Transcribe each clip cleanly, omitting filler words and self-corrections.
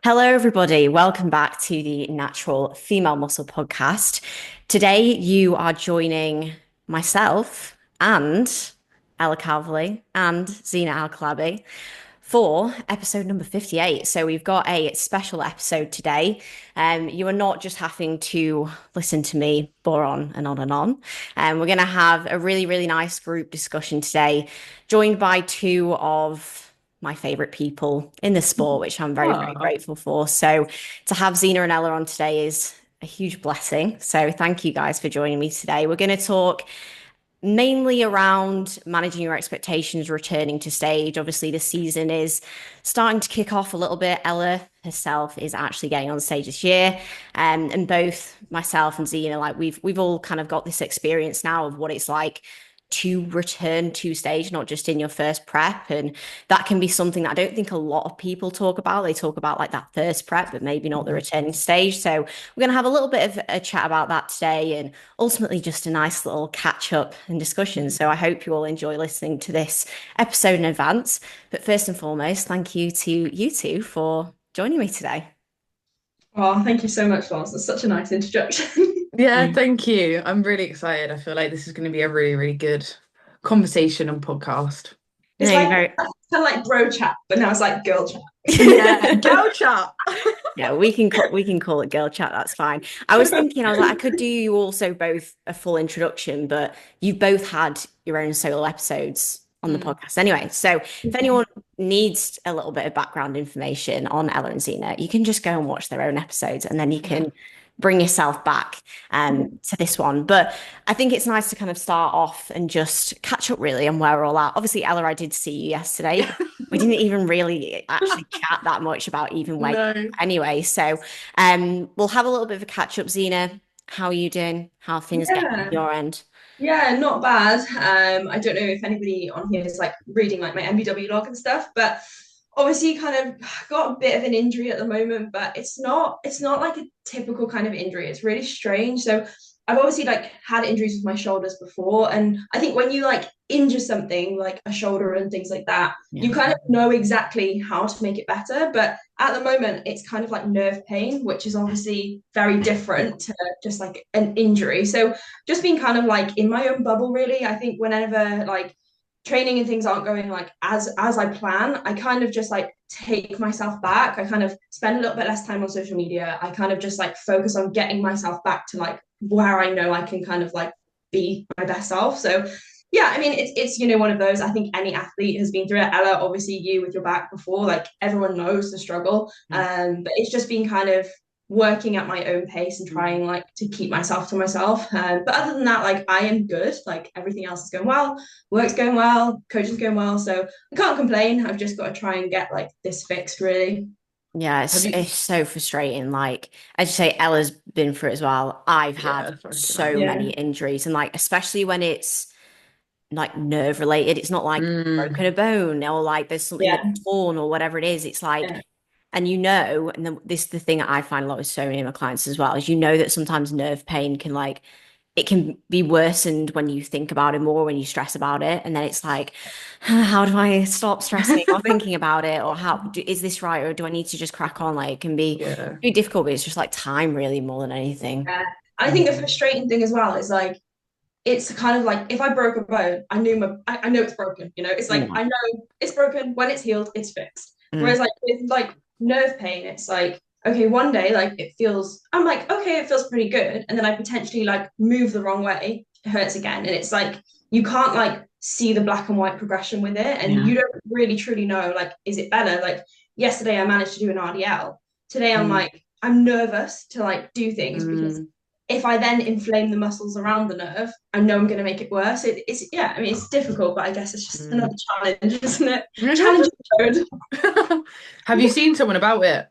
Hello, everybody. Welcome back to the Natural Female Muscle Podcast. Today, you are joining myself and Ella Calverley and Zena Al Kelaby for episode number 58. So, we've got a special episode today. You are not just having to listen to me bore on and on and on. We're going to have a really, really nice group discussion today, joined by two of my favorite people in the sport, which I'm very, very Oh, grateful for. So to have Zena and Ella on today is a huge blessing. So thank you guys for joining me today. We're going to talk mainly around managing your expectations, returning to stage. Obviously, the season is starting to kick off a little bit. Ella herself is actually getting on stage this year, and both myself and Zena, like we've all kind of got this experience now of what it's like to return to stage, not just in your first prep. And that can be something that I don't think a lot of people talk about. They talk about like that first prep, but maybe not the returning stage. So we're going to have a little bit of a chat about that today and ultimately just a nice little catch up and discussion. So I hope you all enjoy listening to this episode in advance. But first and foremost, thank you to you two for joining me today. well, thank you so much, Loz. That's such a nice introduction. Yeah. Yeah, thank you. I'm really excited. I feel like this is going to be a really, really good conversation and podcast. It's No, you're like very kind of like bro chat, but now it's like girl chat. Yeah, girl chat. Yeah, we can call it girl chat. That's fine. I was thinking, I was like, I could do you also both a full introduction, but you've both had your own solo episodes on the Mm. podcast anyway. So if anyone needs a little bit of background information on Ella and Zena, you can just go and watch their own episodes, and then you Yeah. can bring yourself back to this one. But I think it's nice to kind of start off and just catch up really on where we're all at. Obviously, Ella, I did see you yesterday. Yeah. We didn't even really actually chat that much about even where No. anyway. So we'll have a little bit of a catch up, Zena. How are you doing? How are things getting on Yeah, your end? yeah, not bad. I don't know if anybody on here is like reading like my NBW log and stuff, but obviously kind of got a bit of an injury at the moment, but it's not like a typical kind of injury. It's really strange. So I've obviously like had injuries with my shoulders before, and I think when you like injure something like a shoulder and things like that, Yeah. you kind of know exactly how to make it better. But at the moment, it's kind of like nerve pain, which is obviously very different to just like an injury. So just being kind of like in my own bubble, really. I think whenever like training and things aren't going like as I plan, I kind of just like take myself back. I kind of spend a little bit less time on social media. I kind of just like focus on getting myself back to like where I know I can kind of like be my best self. So yeah, I mean it's one of those. I think any athlete has been through it. Ella, obviously you with your back before, like everyone knows the struggle. But it's just been kind of working at my own pace and trying like to keep myself to myself. But other than that, like I am good. Like everything else is going well, work's going well, coaching's going well. So I can't complain. I've just got to try and get like this fixed, really. Yeah, Have you? it's so frustrating. Like, as you say, Ella's been through it as well. I've had Yeah, sorry to so know. Yeah, many injuries, and like, especially when it's like nerve related, it's not like Mm, broken a bone or like there's something yeah, that's torn or whatever it is. It's like, yeah, and and then this is the thing that I find a lot with so many of my clients as well, is that sometimes nerve pain can like it can be worsened when you think about it more, when you stress about it. And then it's like, how do I stop stressing or thinking about it? Or is this right? Or do I need to just crack on? Like, it can yeah. be difficult, but it's just like time really more than anything. yeah. I think the frustrating thing as well is like it's kind of like if I broke a bone, I know it's broken. It's like Yeah. I know it's broken. When it's healed, it's fixed. Mm. Whereas like with like nerve pain, it's like okay, one day like I'm like okay, it feels pretty good, and then I potentially like move the wrong way, it hurts again, and it's like you can't like see the black and white progression with it, and Yeah. you don't really truly know like is it better? Like yesterday, I managed to do an RDL. Today, Mm. I'm nervous to like do things because Mm. if I then inflame the muscles around the nerve, I know I'm going to make it worse. It's yeah, I mean it's difficult, but I guess it's just another Mm. challenge, isn't it? Challenge road. Have you seen someone about it?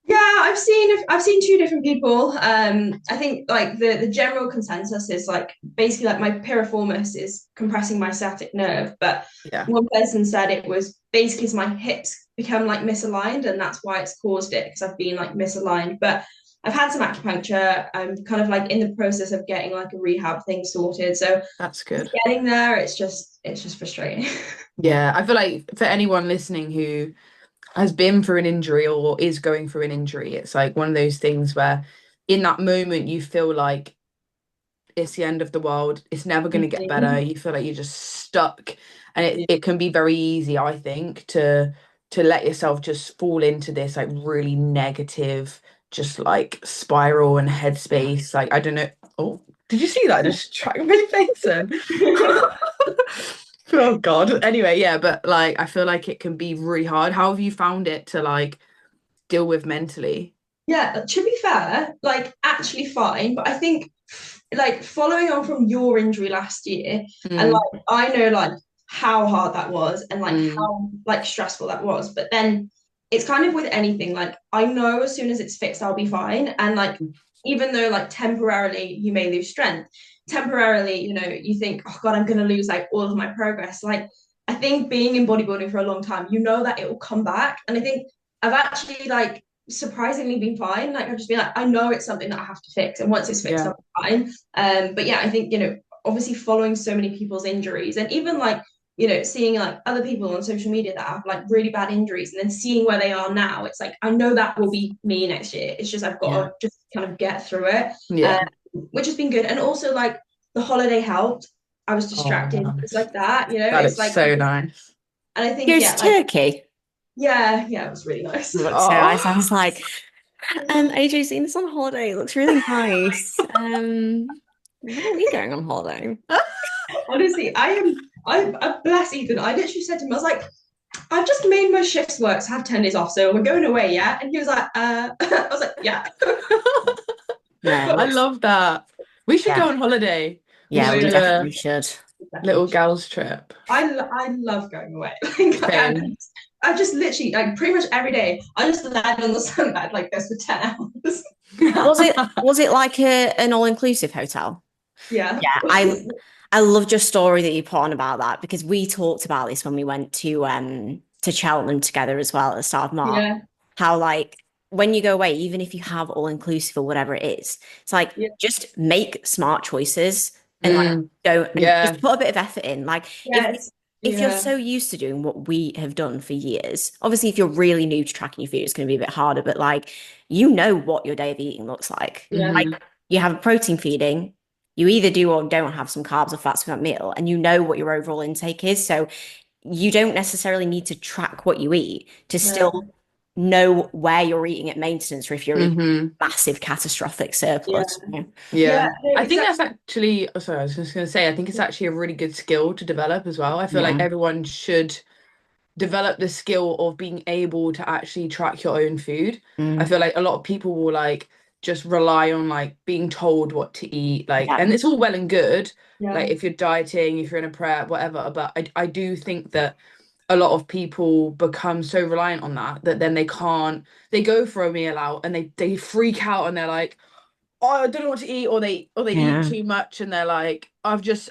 Yeah, I've seen two different people. I think like the general consensus is like basically like my piriformis is compressing my sciatic nerve, but Yeah. one person said it was basically as my hips become like misaligned, and that's why it's caused it because I've been like misaligned. But I've had some acupuncture. I'm kind of like in the process of getting like a rehab thing sorted. So That's it's good. getting there. It's just frustrating. Yeah, I feel like for anyone listening who has been through an injury or is going through an injury, it's like one of those things where in that moment you feel like it's the end of the world. It's never going to get better. Mhm. You feel like you're just stuck. And Yeah. it can be very easy, I think, to let yourself just fall into this like really negative, just like spiral and headspace. Like, I don't know. Oh, did you see that? I just tracked my face in. Oh God. Anyway, yeah, but like I feel like it can be really hard. How have you found it to like deal with mentally? Yeah, to be fair, like actually fine, but I think like following on from your injury last year, and Mm, like I know like how hard that was and like mm, how like stressful that was, but then it's kind of with anything, like I know as soon as it's fixed, I'll be fine. And like even though like temporarily you may lose strength, temporarily, you think, oh God, I'm gonna lose like all of my progress. Like I think being in bodybuilding for a long time, you know that it will come back. And I think I've actually like surprisingly been fine. Like I've just been like, I know it's something that I have to fix, and once it's fixed, yeah. I'll be fine. But yeah, I think obviously following so many people's injuries, and even like seeing like other people on social media that have like really bad injuries, and then seeing where they are now, it's like I know that will be me next year. It's just I've got Yeah. to just kind of get through it, um, Yeah. which has been good. And also like the holiday helped. I was Oh, distracted. It's nice. like that, That it's looks like, so nice. and I think Here's yeah, like Turkey. yeah, it was really nice. Looks so Oh, nice. I was like, AJ seen this on holiday. It looks really nice. When are we going on holiday? Honestly, I bless Ethan. I literally said to him, I was like, I've just made my shifts work to have 10 days off, so we're going away, yeah? And he was like, I was like, yeah. No, it I looks, love that. We should go yeah, on holiday. We yeah, should we do definitely a should. little gals trip. I love going away. Like, Same. I just literally, like, pretty much every day, I just land on the sunbed like this for 10 hours. Was it like an all-inclusive hotel? Yeah. Yeah, I loved your story that you put on about that because we talked about this when we went to Cheltenham together as well at the start of March. Yeah. How like when you go away, even if you have all inclusive or whatever it is, it's like Yeah. just make smart choices and like Mm, don't and yeah. just put a bit of effort in. Like Yes. if you're Yeah. so used to doing what we have done for years, obviously if you're really new to tracking your food, it's going to be a bit harder, but like you know what your day of eating looks like. Yeah. Like Hmm. you have a protein feeding, you either do or don't have some carbs or fats for that meal, and you know what your overall intake is. So you don't necessarily need to track what you eat to still No. know where you're eating at maintenance or if you're eating Hmm. massive catastrophic Yeah. surplus. Yeah. Yeah. No, I think exactly. that's actually, oh, sorry, I was just going to say, I think it's actually a really good skill to develop as well. I feel like Yeah. everyone should develop the skill of being able to actually track your own food. I Mm. feel like a lot of people will like just rely on like being told what to eat, like, Yeah. and it's all well and good, like Yeah. if you're dieting, if you're in a prep, whatever. But I do think that a lot of people become so reliant on that that then they can't, they go for a meal out and they freak out and they're like, oh, I don't know what to eat, or they eat Yeah. too much and they're like, I've just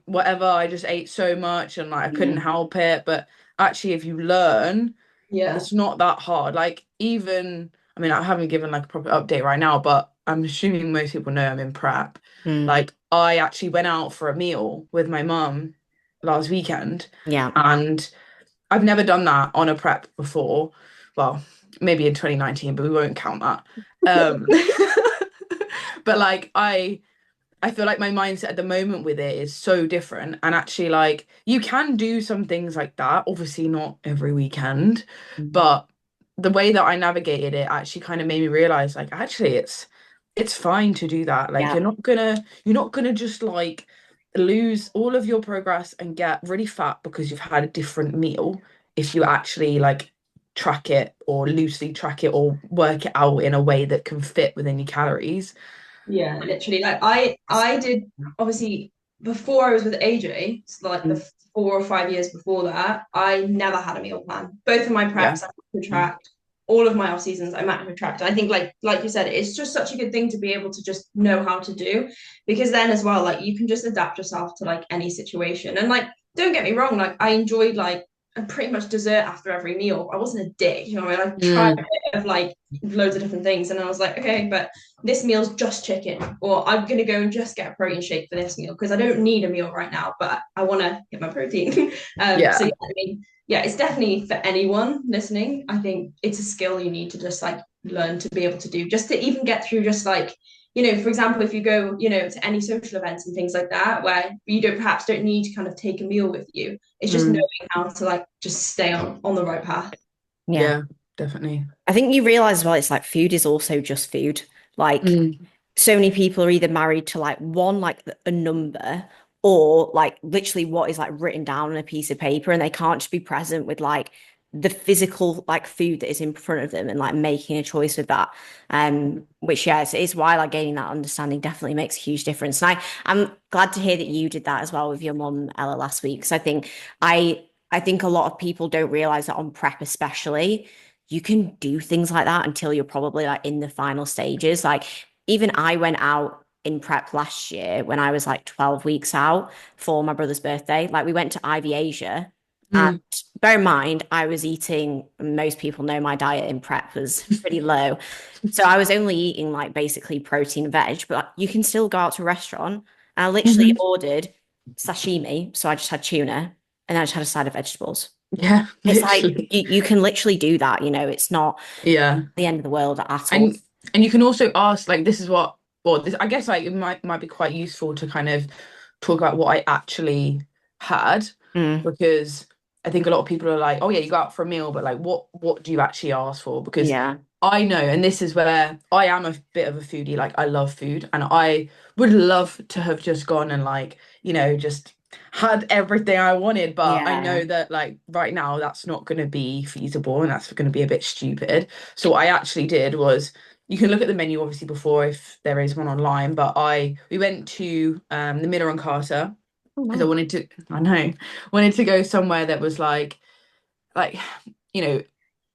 whatever, I just ate so much and like I couldn't Mm. help it. But actually, if you learn, Yeah. it's not that hard. Like even, I mean, I haven't given like a proper update right now, but I'm assuming most people know I'm in prep. Mm. Like I actually went out for a meal with my mum last weekend, Yeah. and I've never done that on a prep before. Well, maybe in 2019, but we won't count that. Um, but like I feel like my mindset at the moment with it is so different. And actually, like you can do some things like that, obviously not every weekend, Mm. but the way that I navigated it actually kind of made me realize like actually it's fine to do that. Like Yeah. you're not gonna just like lose all of your progress and get really fat because you've had a different meal if you actually like track it or loosely track it or work it out in a way that can fit within your calories. Yeah, literally. Like I did obviously before I was with AJ, so like the Mm. 4 or 5 years before that, I never had a meal plan. Both of my Yeah. preps I macro tracked, all of my off seasons I macro tracked. I think like you said, it's just such a good thing to be able to just know how to do because then as well, like you can just adapt yourself to like any situation. And like don't get me wrong, like I enjoyed like pretty much dessert after every meal. I wasn't a dick, you know what I mean? I tried a Mm, bit of like loads of different things and I was like, okay, but this meal's just chicken, or I'm gonna go and just get a protein shake for this meal because I don't need a meal right now, but I want to get my protein. So yeah. yeah, I mean, yeah, it's definitely for anyone listening. I think it's a skill you need to just like learn to be able to do, just to even get through, just like, for example, if you go, to any social events and things like that, where you don't need to kind of take a meal with you. It's just Mm. knowing how to like just stay on the right path. Yeah. Yeah, definitely. I think you realize as well, it's like food is also just food. Like Mm. so many people are either married to like one, like a number, or like literally what is like written down on a piece of paper, and they can't just be present with like the physical like food that is in front of them and like making a choice with that. Which yes, it is why like gaining that understanding definitely makes a huge difference. And I'm glad to hear that you did that as well with your mum, Ella, last week. Because I think a lot of people don't realize that on prep, especially, you can do things like that until you're probably like in the final stages. Like even I went out in prep last year when I was like 12 weeks out for my brother's birthday. Like we went to Ivy Asia. And Mm. bear in mind, I was eating, most people know my diet in prep was pretty low. So I was only eating like basically protein veg, but you can still go out to a restaurant. And I literally Mhm. ordered sashimi. So I just had tuna and I just had a side of vegetables. Yeah, It's like literally. you can literally do that, it's not Yeah. the end of the world at all. And you can also ask, like, this is what, well, this, I guess like it might be quite useful to kind of talk about what I actually had, Mm, because I think a lot of people are like, oh yeah, you go out for a meal, but like what do you actually ask for? Because yeah, I know, and this is where I am a bit of a foodie, like I love food, and I would love to have just gone and like, just had everything I wanted, but I yeah, know that like right now that's not going to be feasible and that's going to be a bit stupid. So what I actually did was, you can look at the menu obviously before if there is one online, but we went to the Miller and Carter oh, because nice. I know, wanted to go somewhere that was like you know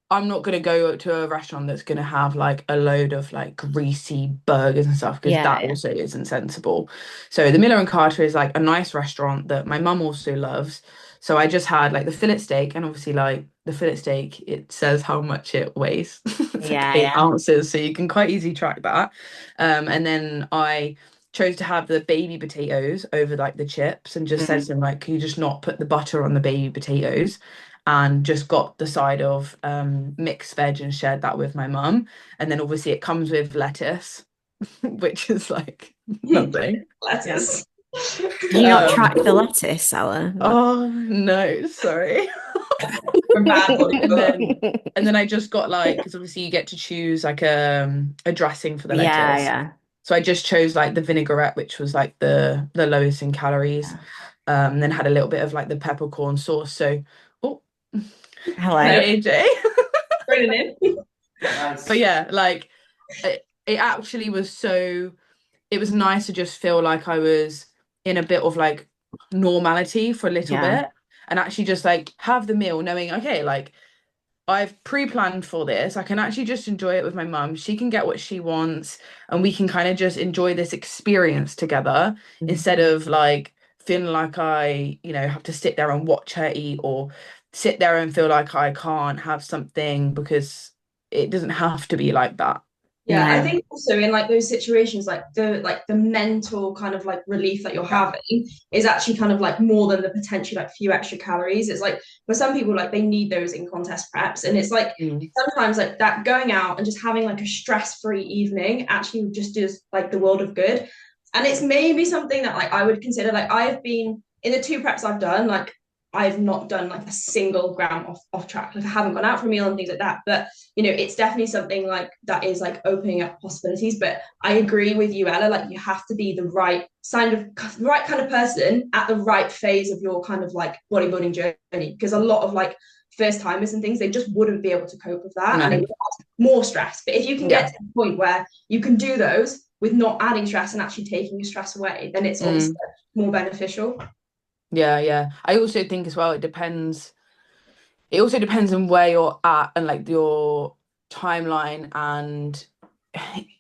I'm not going to go to a restaurant that's going to have like a load of like greasy burgers and stuff, because Yeah, that yeah. also isn't sensible. So the Miller and Carter is like a nice restaurant that my mum also loves. So I just had like the fillet steak, and obviously like the fillet steak, it says how much it weighs. It's like Yeah, eight yeah. ounces, so you can quite easily track that. And then I chose to have the baby potatoes over like the chips, and just said to Mm. them like, can you just not put the butter on the baby potatoes? And just got the side of mixed veg and shared that with my mum. And then obviously it comes with lettuce, which is like nothing. Yeah. Did you not Um, track the lettuce, Ella? oh no, sorry. We're bad And then Yeah, I just got like, because obviously you get to choose like a dressing for the lettuce. yeah. So I just chose like the vinaigrette, which was like the lowest in calories. And then had a little bit of like the peppercorn sauce. So, oh, Hello. hey AJ. Brilliant. But yeah, like it actually was so, it was nice to just feel like I was in a bit of like normality for a little Yeah. bit, and actually just like have the meal knowing, okay, like I've pre-planned for this. I can actually just enjoy it with my mum. She can get what she wants, and we can kind of just enjoy this experience together, instead of like feeling like I have to sit there and watch her eat, or sit there and feel like I can't have something, because it doesn't have to be like that. Yeah, I No. think also in like those situations, like the mental kind of like relief that you're Yeah. having is actually kind of like more than the potentially like few extra calories. It's like for some people, like they need those in contest preps. And it's like Mm. sometimes like that going out and just having like a stress-free evening actually just does like the world of good. And it's maybe something that like I would consider, like I've been in the two preps I've done, like I've not done like a single gram off track. Like I haven't gone out for a meal and things like that. But it's definitely something like that is like opening up possibilities. But I agree with you, Ella. Like you have to be the right kind of person at the right phase of your kind of like bodybuilding journey. Because a lot of like first timers and things, they just wouldn't be able to cope with that, and it No. would add more stress. But if you can get Yeah. to the point where you can do those with not adding stress and actually taking your stress away, then it's obviously Mm. more beneficial. Yeah, yeah. I also think as well, it also depends on where you're at and like your timeline. And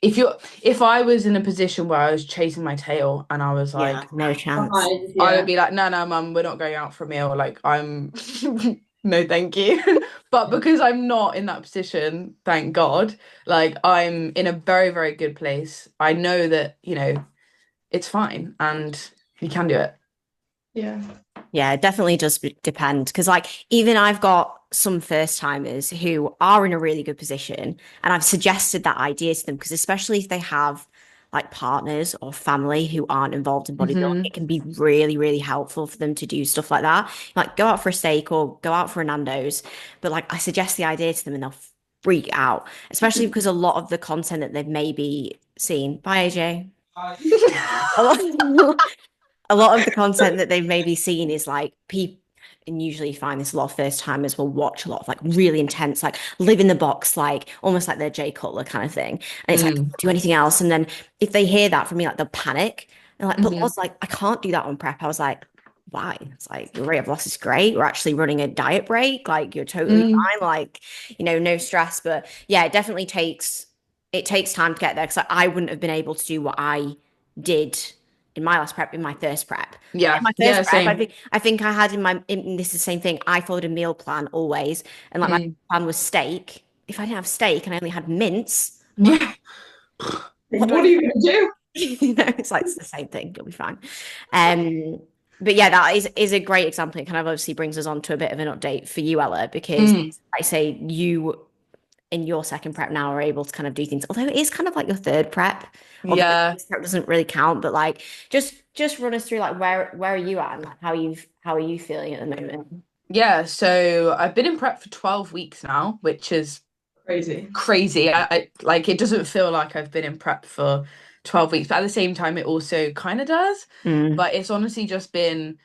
if I was in a position where I was chasing my tail and I was Yeah, like, no chance. Behind, I would yeah. be like, no, no, mum, we're not going out for a meal. Like, I'm no, thank you. But because I'm not in that position, thank God, like I'm in a very, very good place. I know that, it's fine and you can do it. Yeah. Yeah, it definitely does depend. Because, like, even I've got some first timers who are in a really good position, and I've suggested that idea to them because, especially if they have like partners or family who aren't involved in bodybuilding, Hmm. it can be really, really helpful for them to do stuff like that. Like, go out for a steak or go out for a Nando's. But, like, I suggest the idea to them and they'll freak out, especially because a lot of the content that they've maybe seen. Bye, AJ. A lot, a lot of the content that they've maybe seen is like people, and usually you find this a lot of first timers will watch a lot of like really intense, like live in the box, like almost like they're Jay Cutler kind of thing. And it's like, Mm. do anything else. And then if they hear that from me, like they'll panic. They're like, but I Hmm. was like, I can't do that on prep. I was like, why? It's like your rate of loss is great. We're actually running a diet break. Like you're totally Mm. fine. Like, no stress. But yeah, it takes time to get there because I wouldn't have been able to do what I did in my last prep, in my first prep. Like in Yeah, my first yeah, prep, same. I think I had this is the same thing. I followed a meal plan always, and like my Mm. plan was steak. If I didn't have steak and I only had mince, I'm like, Yeah. what do I What are do? you going to do? It's like it's the same thing. You'll be fine. Um, but yeah, that is a great example. It kind of obviously brings us on to a bit of an update for you, Ella, because Mm. I say you in your second prep now are able to kind of do things. Although it is kind of like your third prep, although Yeah. this prep doesn't really count. But like, just run us through like where are you at and like, how are you feeling at the moment? Yeah, so I've been in prep for 12 weeks now, which is Crazy. crazy. I like it doesn't feel like I've been in prep for 12 weeks, but at the same time it also kind of does. Mm, But it's honestly just been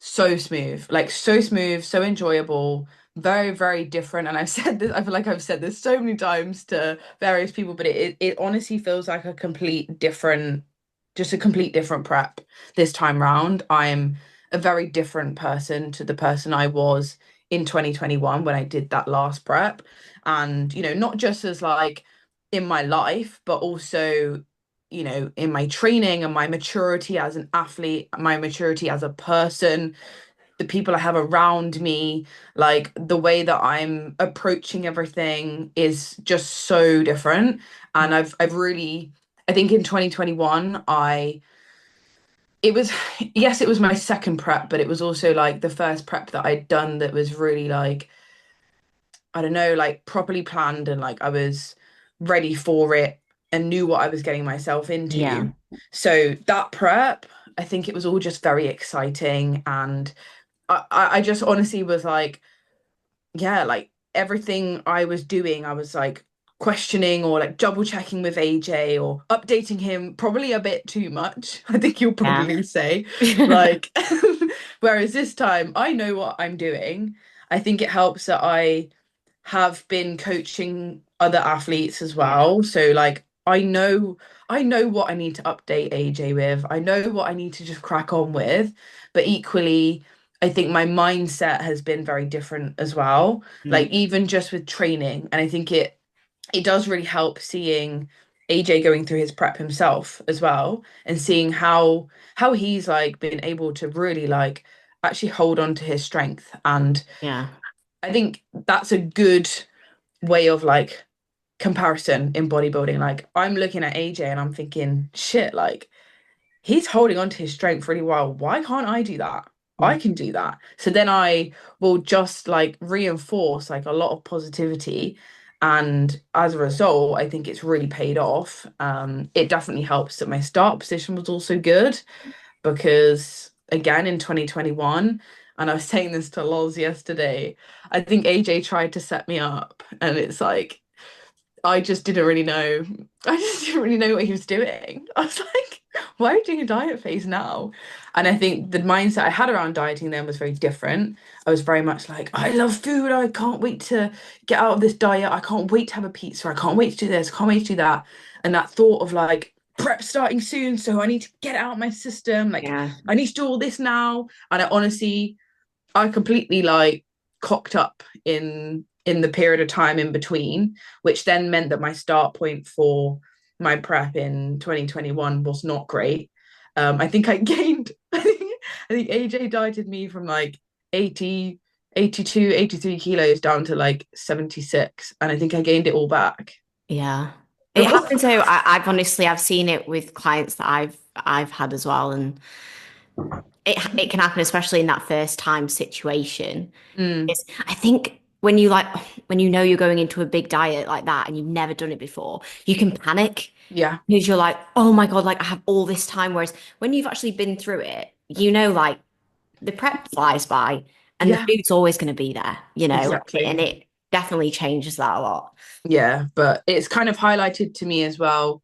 so smooth, like so smooth, so enjoyable, very, very different. And I've said this, I feel like I've said this so many times to various people, but it honestly feels like just a complete different prep this time round. I'm a very different person to the person I was in 2021 when I did that last prep. And, not just as like in my life, but also, in my training and my maturity as an athlete, my maturity as a person, the people I have around me, like the way that I'm approaching everything is just so different. And I've really, I think in 2021, it was, yes, it was my second prep, but it was also like the first prep that I'd done that was really like, I don't know, like properly planned and like I was ready for it and knew what I was getting myself yeah, into. So that prep, I think it was all just very exciting. And I just honestly was like, yeah, like everything I was doing, I was like questioning or like double checking with AJ or updating him probably a bit too much. I think you'll yeah, probably say, like, whereas this time I know what I'm doing. I think it helps that I have been coaching other athletes as yeah, well. So like I know what I need to update AJ with. I know what I need to just crack on with. But equally, I think my mindset has been very different as well. Like mm, even just with training. And I think it does really help seeing AJ going through his prep himself as well and seeing how he's like been able to really like actually hold on to his strength. And yeah, I think that's a good way of like comparison in bodybuilding. Like I'm looking at AJ and I'm thinking, shit, like he's holding on to his strength really well. Why can't I do that? I mm, can do that. So then I will just like reinforce like a lot of positivity. And as a result, I think it's really paid off. It definitely helps that my start position was also good because again in 2021, and I was saying this to Loz yesterday, I think AJ tried to set me up and it's like I just didn't really know. I just didn't really know what he was doing. I was like, why are you doing a diet phase now? And I think the mindset I had around dieting then was very different. I was very much like, I love food. I can't wait to get out of this diet. I can't wait to have a pizza. I can't wait to do this. I can't wait to do that. And that thought of like prep starting soon, so I need to get it out of my system. Like yeah, I need to do all this now. And I completely like cocked up in the period of time in between, which then meant that my start point for my prep in 2021 was not great. I think I gained I think AJ dieted me from like 80, 82, 83 kilos down to like 76 and I think I gained it all back. yeah. It happens. So I've honestly I've seen it with clients that I've had as well, and it can happen, especially in that first time situation. Mm, I think when you know you're going into a big diet like that and you've never done it before, you can panic yeah. because you're like, oh my God, like I have all this time. Whereas when you've actually been through it, you know, like the prep flies by and the Yeah, food's always going to be there, you know, and exactly. it definitely changes that a lot. Yeah, but it's kind of highlighted to me as well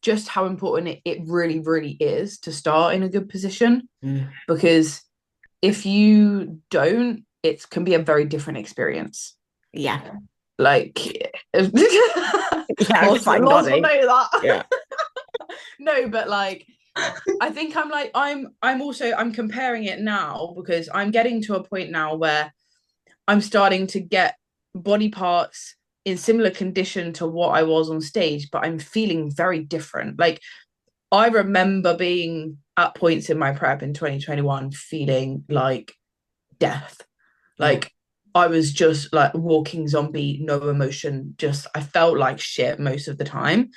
just how important it really, really is to start in a good position, Mm. because if you don't, it can be a very different experience. Yeah. Like, Yeah, I'm just like Loz will nodding. know that. Yeah. No, but like, I think I'm comparing it now because I'm getting to a point now where I'm starting to get body parts in similar condition to what I was on stage, but I'm feeling very different. Like, I remember being at points in my prep in 2021 feeling like death. Yeah. Like, I was just like walking zombie, no emotion, just I felt like shit most of the time.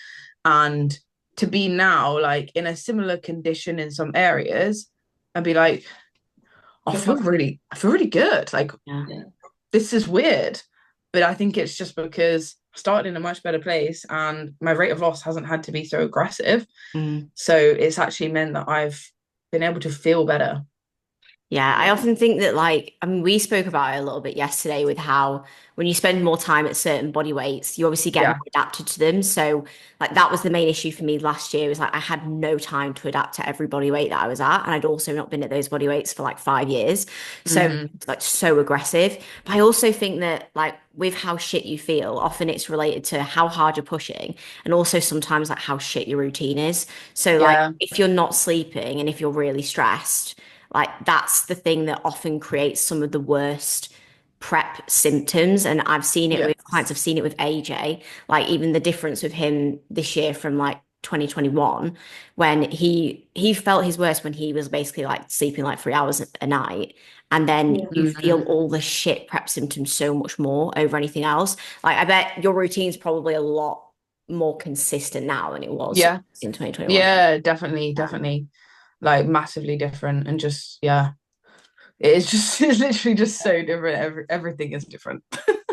And to be now like in a similar condition in some areas and be like, I feel really good. Like, Yeah. Yeah. this is weird. But I think it's just because I started in a much better place and my rate of loss hasn't had to be so aggressive. Mm. So it's actually meant that I've been able to feel better. Yeah, I often think that I mean, we spoke about it a little bit yesterday with how when you spend more time at certain body weights, you obviously get more Yeah. adapted to them. So like that was the main issue for me last year was like I had no time to adapt to every body weight that I was at. And I'd also not been at those body weights for like 5 years. So Mm-hmm. it's like so aggressive. But I also think that like with how shit you feel, often it's related to how hard you're pushing and also sometimes like how shit your routine is. So like Yeah. if you're not sleeping and if you're really stressed, like that's the thing that often creates some of the worst prep symptoms. And I've seen it with clients, Yes. I've seen it with AJ, like even the difference with him this year from like 2021 when he felt his worst when he was basically like sleeping like 3 hours a night. And then Yeah. you Mm-hmm. feel all the shit prep symptoms so much more over anything else. Like I bet your routine's probably a lot more consistent now than it was Yeah. in 2021. Yeah, definitely, Yeah. definitely. Like massively different and just yeah. It's just it's literally just so different. Everything is different.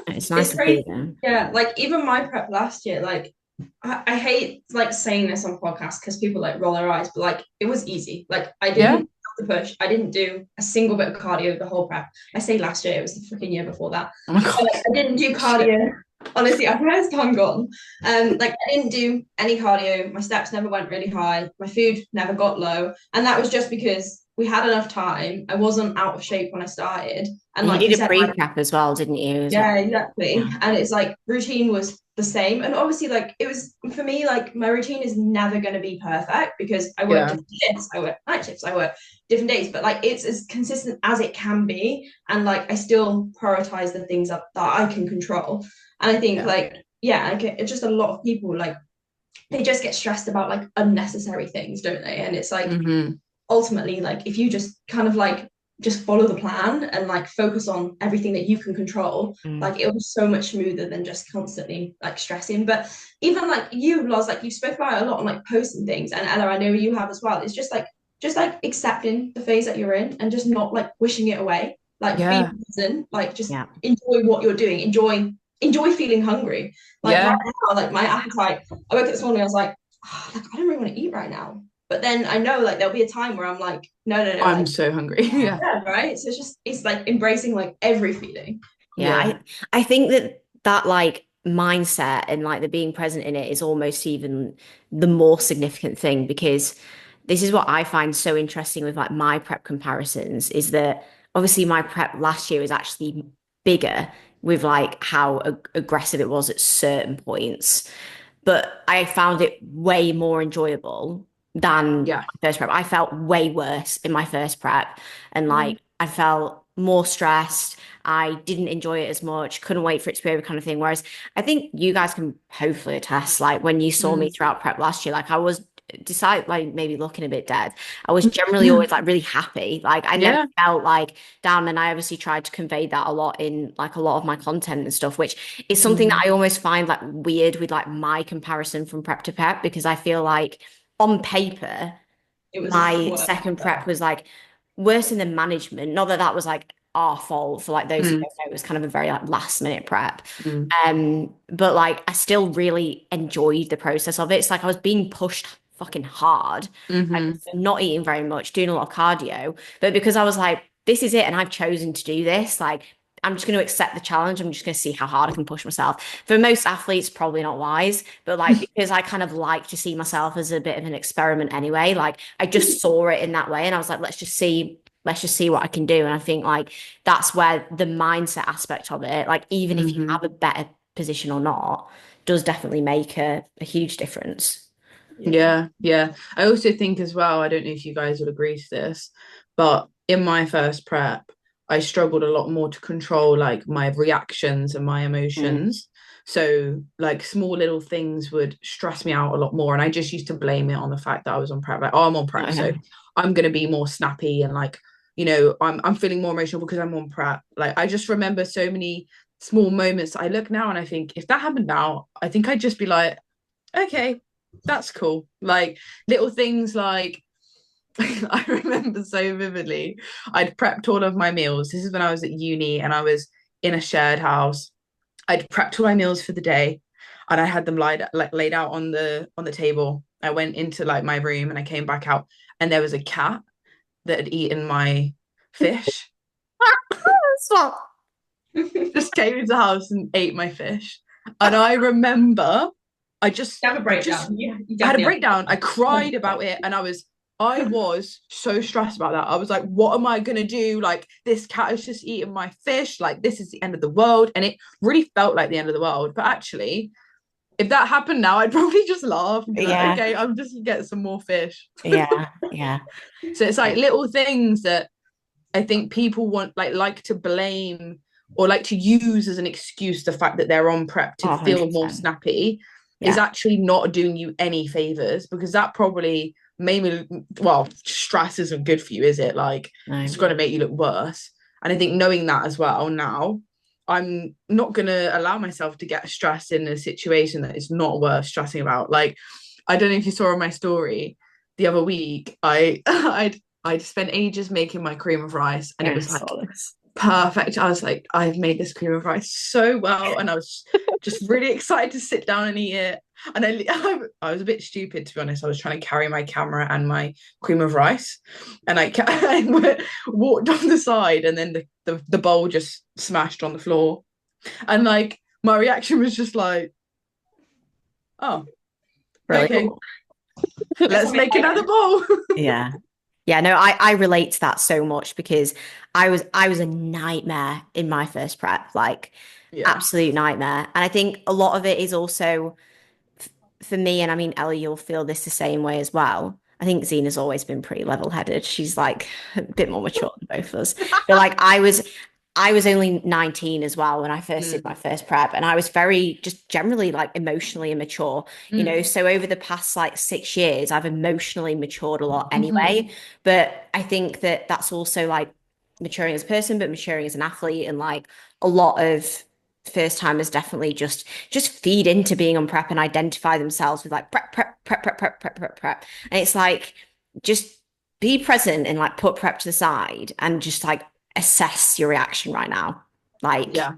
It's nice It's to see crazy. them. Yeah, like even my prep last year, like I hate like saying this on podcasts because people like roll their eyes, but like it was easy. Like I Yeah. didn't have to push. I didn't do a single bit of cardio the whole prep. I say last year, it was the freaking year before that. Oh my God. I didn't do Shit. cardio. Honestly, I where's time gone? Like I didn't do any cardio. My steps never went really high. My food never got low, and that was just because we had enough time. I wasn't out of shape when I started, and And you like you did a said, pre-prep as well, didn't you, as well? yeah, exactly. Yeah. And it's like routine was the same. And obviously, like it was for me, like my routine is never going to be perfect because I work Yeah. different shifts, I work night shifts, I work different days, but like it's as consistent as it can be. And like I still prioritize the things that I can control. And I think Yeah. like, yeah, like it's just a lot of people like they just get stressed about like unnecessary things, don't they? And it's like Mm-hmm. ultimately like if you just kind of like just follow the plan and like focus on everything that you can control, Mm. like it'll be so much smoother than just constantly like stressing. But even like you, Loz, like you spoke about it a lot on like posts and things, and Ella, I know you have as well. It's just like accepting the phase that you're in and just not like wishing it away. Like be Yeah. present, like just Yeah. enjoy what you're doing, enjoy feeling hungry. Like right Yeah. now, like my appetite, I woke up this morning, I was like, oh, like I don't really want to eat right now. But then I know like there'll be a time where I'm like, no, no, no, I'm like so hungry. Yeah. yeah, right. So it's like embracing like every feeling. Yeah. Yeah. I think that like mindset and like the being present in it is almost even the more significant thing because this is what I find so interesting with like my prep comparisons is that obviously my prep last year was actually bigger with like how aggressive it was at certain points. But I found it way more enjoyable than Yeah. my first prep. I felt way worse in my first prep, and Mm. like I felt more stressed. I didn't enjoy it as much, couldn't wait for it to be over, kind of thing. Whereas I think you guys can hopefully attest, like when you saw me Mm. throughout prep last year, like I was decide like maybe looking a bit dead. I was generally always like really happy. Like I never Yeah. felt like down, and I obviously tried to convey that a lot in like a lot of my content and stuff, which is something that Mm-hmm. I almost find like weird with like my comparison from prep to prep because I feel like on paper it was my worse. second prep was like worse than the management. Not that that was like our fault for like those who Mm, don't know, it was kind of a very like last minute prep. mm, But like I still really enjoyed the process of it. It's like I was being pushed fucking hard. I hmm. was not eating very much, doing a lot of cardio. But because I was like, this is it, and I've chosen to do this, like I'm just going to accept the challenge. I'm just going to see how hard I can push myself. For most athletes, probably not wise, but like because I kind of like to see myself as a bit of an experiment anyway, like I just saw it in that way, and I was like, let's just see what I can do. And I think like that's where the mindset aspect of it, like even if you Hmm. have a better position or not, does definitely make a huge difference. Yeah. Yeah, yeah. I also think as well, I don't know if you guys would agree to this, but in my first prep, I struggled a lot more to control like my reactions and my Mm. emotions. So like small little things would stress me out a lot more. And I just used to blame it on the fact that I was on prep. Like, oh, I'm on prep, so Okay. I'm gonna be more snappy and like, I'm feeling more emotional because I'm on prep. Like I just remember so many small moments. I look now and I think if that happened now, I think I'd just be like, okay, that's cool. Like little things like I remember so vividly. I'd prepped all of my meals. This is when I was at uni and I was in a shared house. I'd prepped all my meals for the day and I had them laid out on the table. I went into like my room and I came back out and there was a cat that had eaten my fish. Stop. Just came into the house and ate my fish. And I remember I just Have a I just breakdown. Yeah, you I had a definitely breakdown. I have. cried about it and I was so stressed about that. I was like, what am I gonna do? Like this cat has just eaten my fish. Like this is the end of the world. And it really felt like the end of the world. But actually, if that happened now, I'd probably just laugh and be like, Yeah. okay, I'm just gonna get some more fish. Yeah. Yeah. So it's like little things that I think people want like to blame or like to use as an excuse the fact that they're on prep to Oh, feel more 100%. snappy is Yeah. actually not doing you any favors because that probably maybe well stress isn't good for you, is it? Like No. it's going to make you look worse. And I think knowing that as well now, I'm not going to allow myself to get stressed in a situation that is not worth stressing about. Like I don't know if you saw on my story the other week, I'd spent ages making my cream of rice and it Yeah, I was like saw this. perfect. I was like, I've made this cream of rice so well. And I was just really excited to sit down and eat it. And I was a bit stupid, to be honest. I was trying to carry my camera and my cream of rice. And I walked on the side and then the bowl just smashed on the floor. And like my reaction was just like, oh, okay, Brilliant. let's make another bowl. Yeah. Yeah, no, I relate to that so much because I was a nightmare in my first prep, like Yeah. absolute nightmare. And I think a lot of it is also for me, and I mean Ellie, you'll feel this the same way as well. I think Zena's always been pretty level-headed. She's like a bit more mature than both of us. But like I was only 19 as well when I first did Mm, my first prep, and I was very just generally like emotionally immature, mm, So over the past like 6 years, I've emotionally matured a lot mhm. anyway. But I think that that's also like maturing as a person, but maturing as an athlete, and like a lot of first timers definitely just feed into being on prep and identify themselves with like prep. And it's like just be present and like put prep to the side and just like assess your reaction right now. Like, Yeah.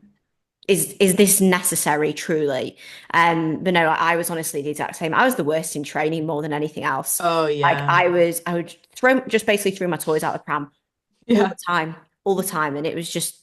is this necessary truly? But no, I was honestly the exact same. I was the worst in training more than anything else. Oh Like yeah. I would basically throw my toys out the pram all Yeah. the time, all the time. And it was just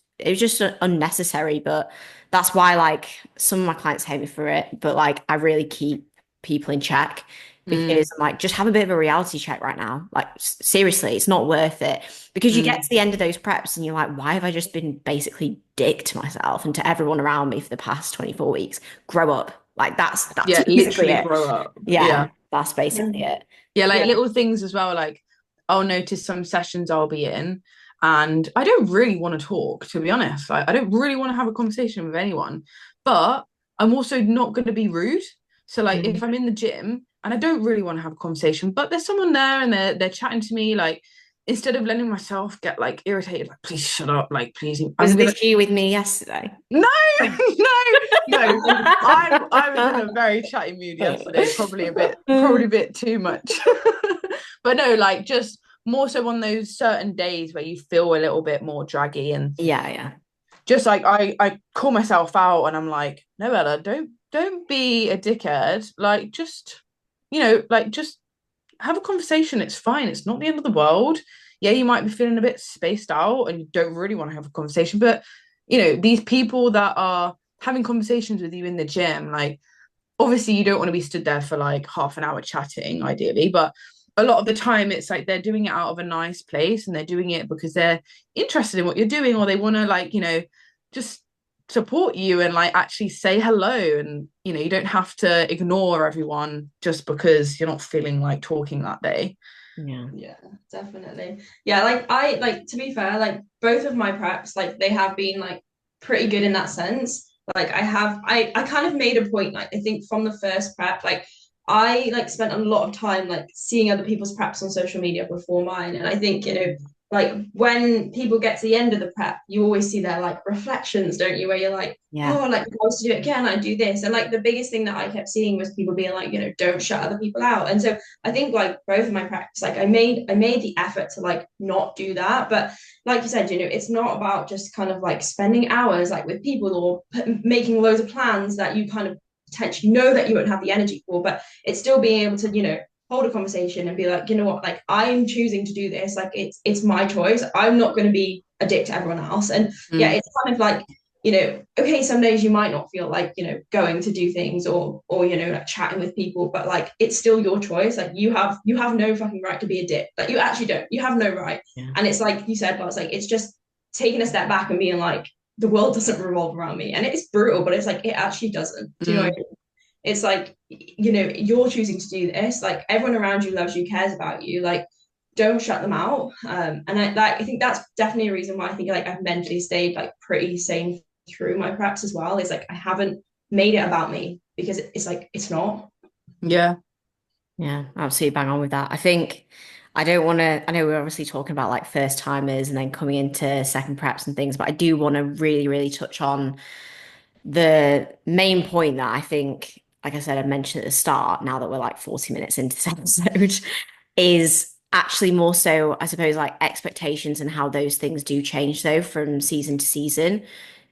unnecessary. But that's why like some of my clients hate me for it. But like I really keep people in check Mm, because I'm like, just have a bit of a reality check right now. Like seriously, it's not worth it. Because you get mm. to the end of those preps and you're like, why have I just been basically dick to myself and to everyone around me for the past 24 weeks? Grow up. Like that's Yeah, basically literally it. grow up. Yeah, Yeah. that's basically Yeah. it. Yeah, like Yeah. little things as well. Like I'll notice some sessions I'll be in and I don't really want to talk, to be honest. Like I don't really want to have a conversation with anyone, but I'm also not going to be rude. So like if Mm. I'm in the gym and I don't really want to have a conversation, but there's someone there and they're chatting to me, like instead of letting myself get like irritated, like please shut up, like please, Was I'm gonna this you with me yesterday? no, no. I was in a very chatty mood yesterday, probably a bit too much. But no, like just more so on those certain days where you feel a little bit more draggy and Yeah. just like I call myself out and I'm like, no, Ella, don't be a dickhead. Like just, like just have a conversation. It's fine. It's not the end of the world. Yeah, you might be feeling a bit spaced out and you don't really want to have a conversation, but these people that are having conversations with you in the gym, like obviously you don't want to be stood there for like half an hour chatting, ideally, but a lot of the time it's like they're doing it out of a nice place and they're doing it because they're interested in what you're doing, or they want to like, just support you and like actually say hello. And you don't have to ignore everyone just because you're not feeling like talking that day. Yeah, definitely. Yeah, like I like to be fair, like both of my preps, like they have been like pretty good in that sense. Like I kind of made a point, like I think from the first prep, like I like spent a lot of time like seeing other people's preps on social media before mine. And I think, like when people get to the end of the prep, you always see their like reflections, don't you? Where you're like, Yeah. oh, like I was to do it again, I do this. And like the biggest thing that I kept seeing was people being like, don't shut other people out. And so I think like both of my practice, like I made the effort to like not do that. But like you said, it's not about just kind of like spending hours like with people or making loads of plans that you kind of potentially know that you won't have the energy for, but it's still being able to, hold a conversation and be like, you know what, like I'm choosing to do this. Like it's my choice. I'm not going to be a dick to everyone else. And yeah, it's kind of like, okay, some days you might not feel like, going to do things or like chatting with people, but like it's still your choice. Like you have no fucking right to be a dick. Like you actually don't. You have no right. Yeah. And it's like you said, Loz, like it's just taking a step back and being like, the world doesn't revolve around me. And it's brutal, but it's like it actually doesn't. Do you know what I mean? It's like, you're choosing to do this. Like everyone around you loves you, cares about you. Like don't shut them out. And I think that's definitely a reason why I think like I've mentally stayed like pretty sane through my preps as well. Is like I haven't made it about me because it's like it's not. Yeah. Yeah, absolutely bang on with that. I think I don't want to, I know we're obviously talking about like first timers and then coming into second preps and things, but I do want to really, really touch on the main point that I think, like I said, I mentioned at the start, now that we're like 40 minutes into this episode, is actually more so, I suppose, like expectations and how those things do change though from season to season,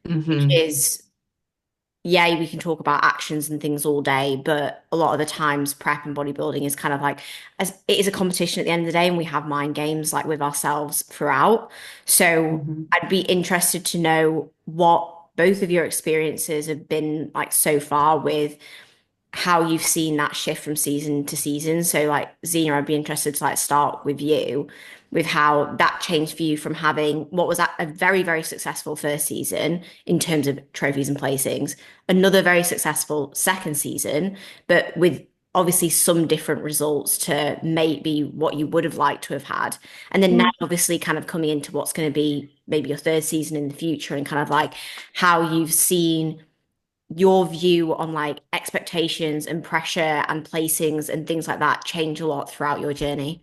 which is yeah, we can talk about actions and things all day, but a lot of the times prep and bodybuilding is kind of like as it is a competition at the end of the day, and we have mind games like with ourselves throughout. So I'd be interested to know what both of your experiences have been like so far with how you've seen that shift from season to season. So like Zena, I'd be interested to like start with you with how that changed for you from having what was a very, very successful first season in terms of trophies and placings, another very successful second season, but with obviously some different results to maybe what you would have liked to have had. And then now obviously kind of coming into what's going to be maybe your third season in the future and kind of like how you've seen your view on like expectations and pressure and placings and things like that change a lot throughout your journey.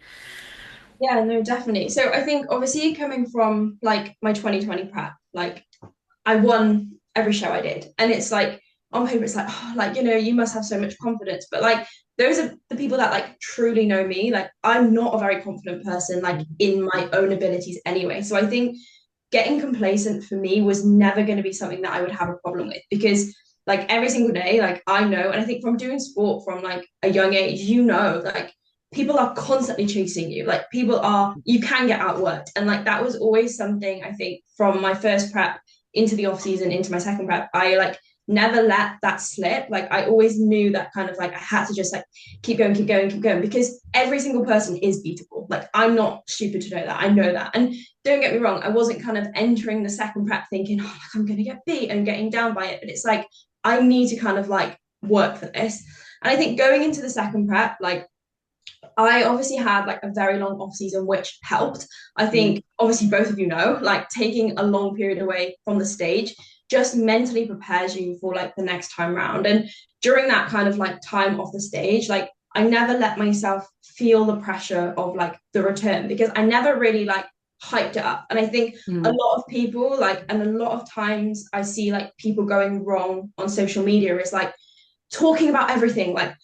Yeah, no, definitely. So I think obviously coming from like my 2020 prep, like I won every show I did. And it's like on paper, it's like, oh, like, you must have so much confidence. But like those are the people that like truly know me. Like I'm not a very confident person, like in my own abilities anyway. So I think getting complacent for me was never going to be something that I would have a problem with because like every single day, like I know, and I think from doing sport from like a young age, like people are constantly chasing you. Like you can get outworked. And like that was always something I think from my first prep into the off season, into my second prep, I like never let that slip. Like I always knew that kind of like I had to just like keep going, keep going, keep going because every single person is beatable. Like I'm not stupid to know that. I know that. And don't get me wrong, I wasn't kind of entering the second prep thinking, oh, like I'm gonna get beat and getting down by it. But it's like I need to kind of like work for this. And I think going into the second prep, like I obviously had like a very long off season, which helped. I think obviously both of you know, like taking a long period away from the stage just mentally prepares you for like the next time round. And during that kind of like time off the stage, like I never let myself feel the pressure of like the return because I never really like hyped it up. And I think a lot of people like, and a lot of times I see like people going wrong on social media is like talking about everything like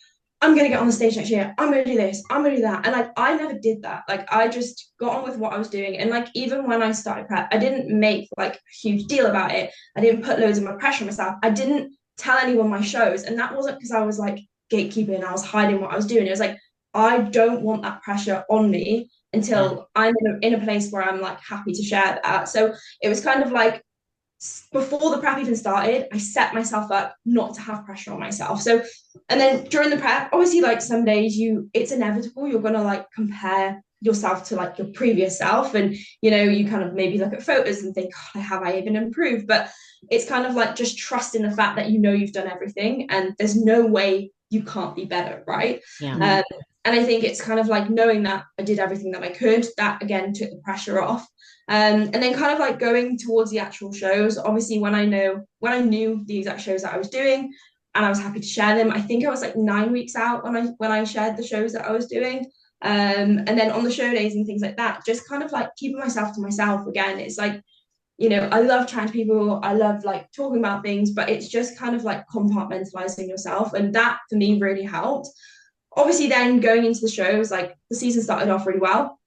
I'm gonna get on the stage next year. I'm gonna do this. I'm gonna do that. And like I never did that. Like I just got on with what I was doing. And like even when I started prep, I didn't make like a huge deal about it. I didn't put loads of my pressure on myself. I didn't tell anyone my shows. And that wasn't because I was like gatekeeping and I was hiding what I was doing. It was like I don't want that pressure on me until I'm in a place where I'm like happy to share that. So it was kind of like before the prep even started, I set myself up not to have pressure on myself. So, and then during the prep, obviously, like some days it's inevitable. You're going to like compare yourself to like your previous self. And, you kind of maybe look at photos and think, oh, have I even improved? But it's kind of like just trusting the fact that you've done everything and there's no way you can't be better, right? Yeah. And I think it's kind of like knowing that I did everything that I could, that again took the pressure off. And then kind of like going towards the actual shows, obviously when I knew the exact shows that I was doing and I was happy to share them, I think I was like 9 weeks out when I shared the shows that I was doing. And then on the show days and things like that, just kind of like keeping myself to myself again. It's like, I love chatting to people. I love like talking about things, but it's just kind of like compartmentalizing yourself. And that for me really helped. Obviously then going into the shows, like the season started off really well.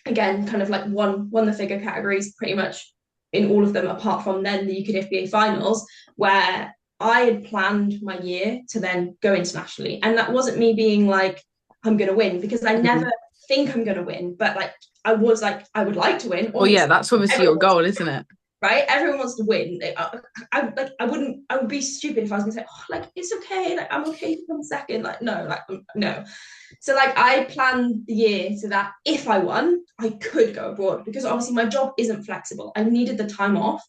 Again, kind of like won the figure categories pretty much in all of them, apart from then the UKFBA finals, where I had planned my year to then go internationally. And that wasn't me being like, I'm going to win, because I never think I'm going to win, but like, I was like, I would like to win. Well, yeah, that's obviously your goal, isn't it? Right? Everyone wants to win. I would be stupid if I was gonna say, oh, like it's okay, like I'm okay to come second. Like no. So like I planned the year so that if I won, I could go abroad, because obviously my job isn't flexible. I needed the time off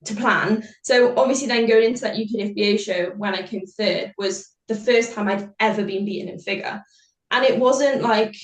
to plan. So obviously then going into that UKFBA show when I came third was the first time I'd ever been beaten in figure. And it wasn't like,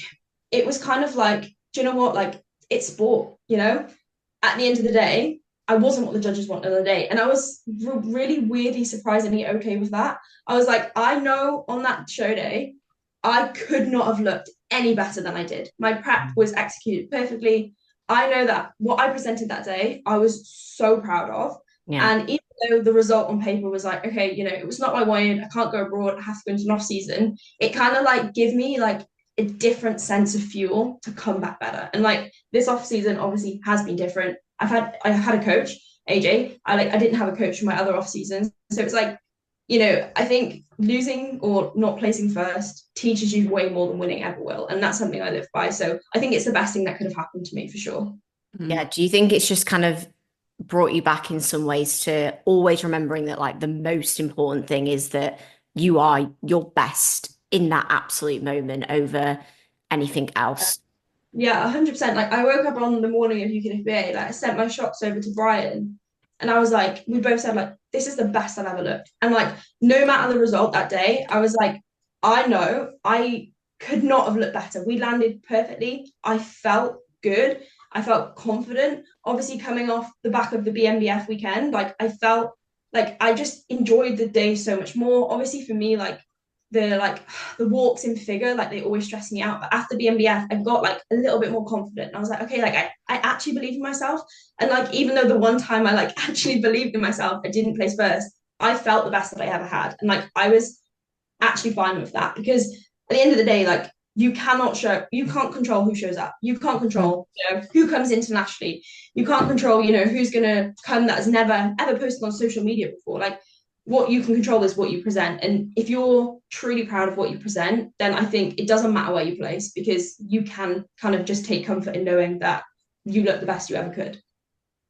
it was kind of like, do you know what? Like it's sport, At the end of the day, I wasn't what the judges wanted on the day. And I was really weirdly, surprisingly okay with that. I was like, I know on that show day, I could not have looked any better than I did. My prep was executed perfectly. I know that what I presented that day, I was so proud of. Yeah. And even though the result on paper was like, okay, it was not what I wanted, I can't go abroad, I have to go into an off season, it kind of like gave me like a different sense of fuel to come back better. And like this off season obviously has been different. I had a coach, AJ. I didn't have a coach for my other off seasons. So it's like, I think losing or not placing first teaches you way more than winning ever will. And that's something I live by. So I think it's the best thing that could have happened to me for sure. Yeah. Do you think it's just kind of brought you back in some ways to always remembering that like the most important thing is that you are your best in that absolute moment over anything else? Yeah, 100%. Like I woke up on the morning of UKFBA, like I sent my shots over to Brian, and I was like, we both said like, this is the best I've ever looked. And like, no matter the result that day, I was like, I know I could not have looked better. We landed perfectly. I felt good. I felt confident. Obviously, coming off the back of the BMBF weekend, like I felt like I just enjoyed the day so much more. Obviously, for me, like the walks in figure, like they always stress me out. But after BMBF, I got like a little bit more confident. And I was like, okay, like I actually believe in myself. And like, even though the one time I like actually believed in myself, I didn't place first, I felt the best that I ever had. And like, I was actually fine with that, because at the end of the day, like you can't control who shows up. You can't control, who comes internationally. You can't control, who's going to come that has never ever posted on social media before. Like, what you can control is what you present. And if you're truly proud of what you present, then I think it doesn't matter where you place, because you can kind of just take comfort in knowing that you look the best you ever could.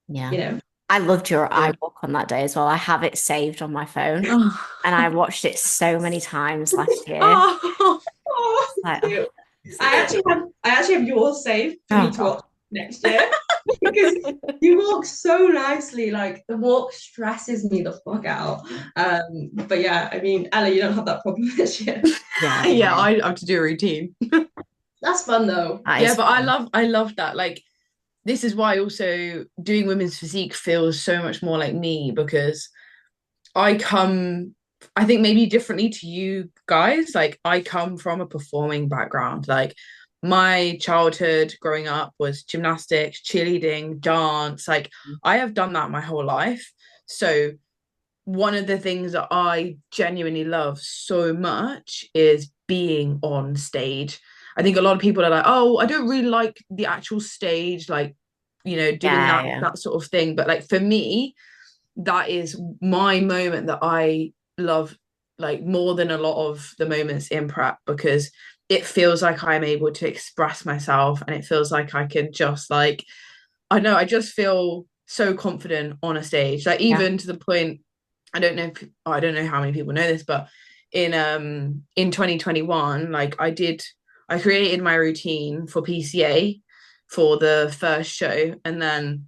Yeah. I loved your eye walk on that day as well. I have it saved on my phone and I watched it so many times last year. I actually have yours saved for me to watch next year. Because you walk so nicely, like the walk stresses me the fuck out. But yeah, I mean, Ella, you don't have that problem this year. Yeah, I have to do a routine. That's fun though. Yeah, but I love that. Like, this is why also doing women's physique feels so much more like me, because I think maybe differently to you guys. Like, I come from a performing background. Like, my childhood growing up was gymnastics, cheerleading, dance. Like, I have done that my whole life. So one of the things that I genuinely love so much is being on stage. I think a lot of people are like, oh, I don't really like the actual stage, like, doing Yeah, that yeah. that sort of thing. But like for me, that is my moment that I love, like, more than a lot of the moments in prep, because it feels like I'm able to express myself, and it feels like I can just, like, I know, I just feel so confident on a stage, like, Yeah. even to the point, I don't know how many people know this, but in 2021, like, I created my routine for PCA for the first show, and then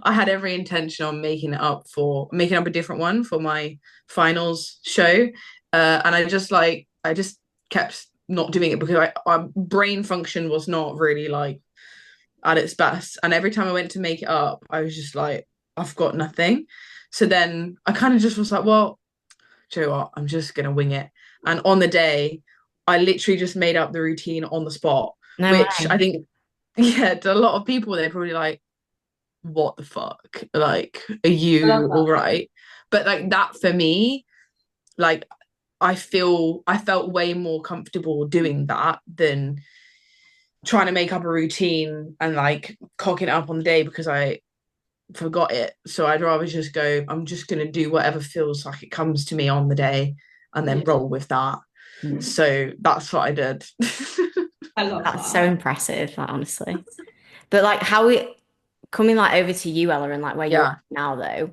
I had every intention on making up a different one for my finals show. And I just kept not doing it because my brain function was not really, like, at its best. And every time I went to make it up, I was just like, I've got nothing. So then I kind of just was like, well, do you know what? I'm just gonna wing it. And on the day, I literally just made up the routine on the spot, No which I way. think, yeah, to a lot of people, they're probably like, what the fuck? Like, are I love you all that. right? But like that for me, like, I felt way more comfortable doing that than trying to make up a routine and like cocking it up on the day because I forgot it. So I'd rather just go, I'm just gonna do whatever feels like it comes to me on the day and then Yeah, roll with that. Mm. So that's what I did. I love That's so that. impressive, like, honestly. But like how we coming like over to you, Ella, and like where you're at Yeah. now though,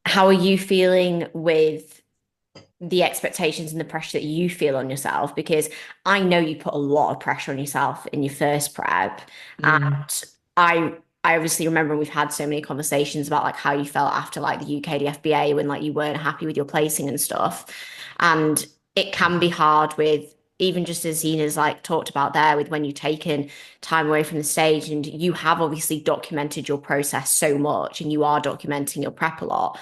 how are you feeling with the expectations and the pressure that you feel on yourself? Because I know you put a lot of pressure on yourself in your first prep. Mm. And I obviously remember we've had so many conversations about like how you felt after like the UKD FBA when like you weren't happy with your placing and stuff. And it can be hard with even just as Zena's like talked about there with when you've taken time away from the stage and you have obviously documented your process so much and you are documenting your prep a lot,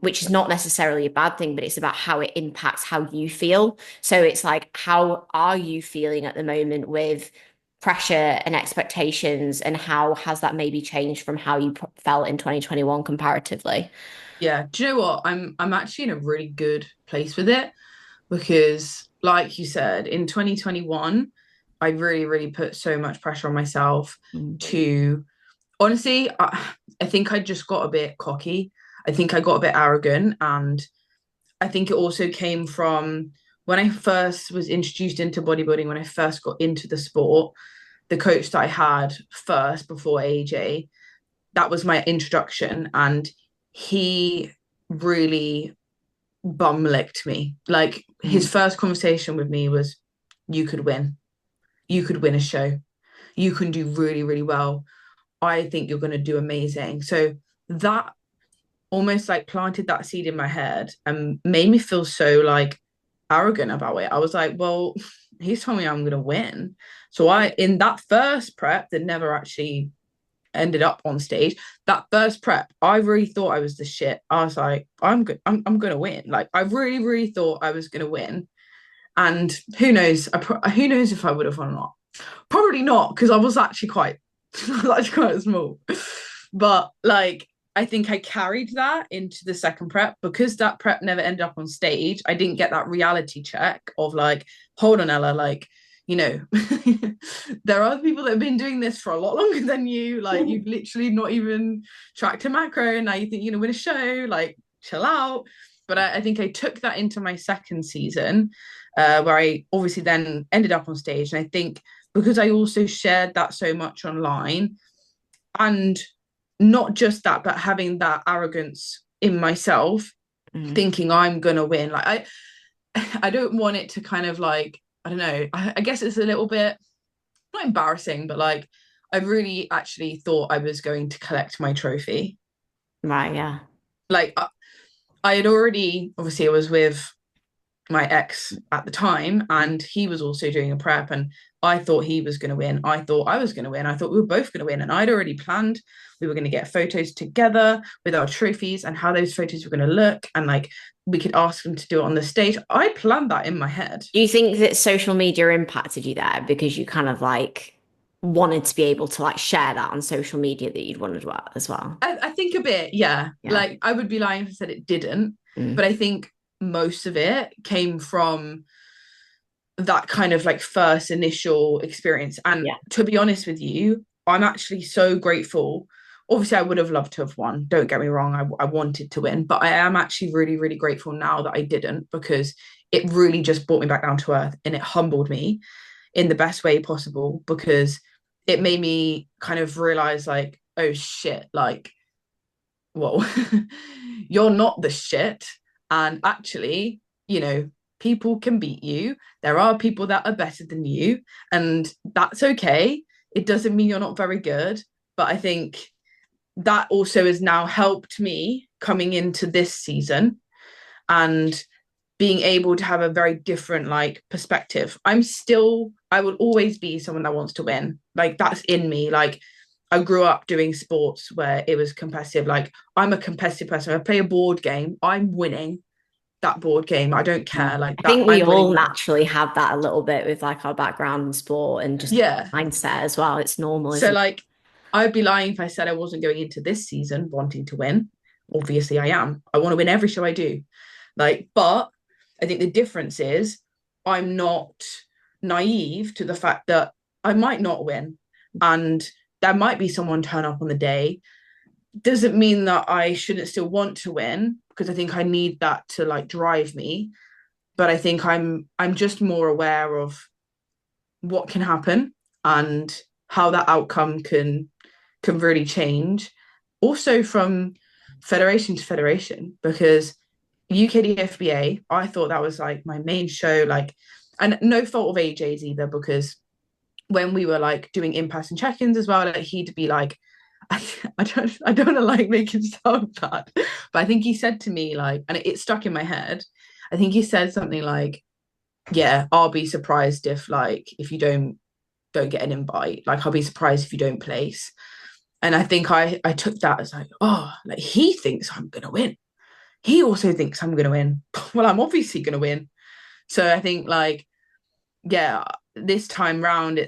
which is not necessarily a bad thing, but it's about how it impacts how you feel. So it's like, how are you feeling at the moment with pressure and expectations, and how has that maybe changed from how you felt in 2021 comparatively? Yeah. Do you know what? I'm actually in a really good place with it, because like you said, in 2021, I really, really put so much pressure on myself Mm. to, honestly, I think I just got a bit cocky. I think I got a bit arrogant. And I think it also came from when I first was introduced into bodybuilding, when I first got into the sport, the coach that I had first before AJ, that was my introduction. And he really bum licked me. Like, Mm. his first conversation with me was, you could win. You could win a show. You can do really, really well. I think you're going to do amazing. So that almost like planted that seed in my head and made me feel so like arrogant about it. I was like, well, he's told me I'm going to win. So in that first prep that never actually ended up on stage, that first prep, I really thought I was the shit. I was like, I'm good. I'm going to win. Like, I really, really thought I was going to win. And who knows? Who knows if I would have won or not? Probably not, because I was actually quite, I was actually quite small. But like, I think I carried that into the second prep, because that prep never ended up on stage. I didn't get that reality check of like, hold on, Ella, like, you know, there are other people that have been doing this for a lot longer than you. Like, you've literally not even tracked a macro, and now you think you're gonna win a show. Like, chill out. But I think I took that into my second season, where I obviously then ended up on stage. And I think because I also shared that so much online, and not just that, but having that arrogance in myself, Mm. thinking I'm gonna win. Like, I don't want it to kind of like, I don't know. I guess it's a little bit not embarrassing, but like, I really actually thought I was going to collect my trophy. Right, yeah. Like, I had already, obviously, I was with my ex at the time, and he was also doing a prep, and I thought he was going to win. I thought I was going to win. I thought we were both going to win, and I'd already planned we were going to get photos together with our trophies and how those photos were going to look, and like, we could ask them to do it on the stage. I planned that in my head. Do you think that social media impacted you there because you kind of like wanted to be able to like share that on social media that you'd wanted as well? I think a bit, yeah. Yeah. Like, I would be lying if I said it didn't, Mm. but I think most of it came from that kind of like first initial experience. And Yeah. to be honest with you, I'm actually so grateful. Obviously, I would have loved to have won. Don't get me wrong. I wanted to win, but I am actually really, really grateful now that I didn't, because it really just brought me back down to earth, and it humbled me in the best way possible, because it made me kind of realize like, oh shit, like, well, you're not the shit. And actually, people can beat you. There are people that are better than you, and that's okay. It doesn't mean you're not very good. But I think that also has now helped me coming into this season and being able to have a very different like perspective. I will always be someone that wants to win. Like, that's in me. Like, I grew up doing sports where it was competitive. Like, I'm a competitive person. If I play a board game, I'm winning that board game. I don't care. Like I that, think we I'm all winning. naturally have that a little bit with like our background in sport and just Yeah. mindset as well. It's normal, So isn't it? like, I'd be lying if I said I wasn't going into this season wanting to win. Obviously, I am. I want to win every show I do. Like, but I think the difference is I'm not naive to the fact that I might not win, and there might be someone turn up on the day. Doesn't mean that I shouldn't still want to win, because I think I need that to like drive me. But I think I'm just more aware of what can happen and how that outcome can really change. Also from federation to federation, because UKDFBA, I thought that was like my main show, like, and no fault of AJ's either, because when we were like doing in-person check-ins as well, like he'd be like, I don't want to like make him sound bad, but I think he said to me like, and it stuck in my head. I think he said something like, yeah, I'll be surprised if you don't get an invite. Like, I'll be surprised if you don't place. And I think I took that as like, oh, like he thinks I'm gonna win. He also thinks I'm gonna win. Well, I'm obviously gonna win. So I think like, yeah, this time round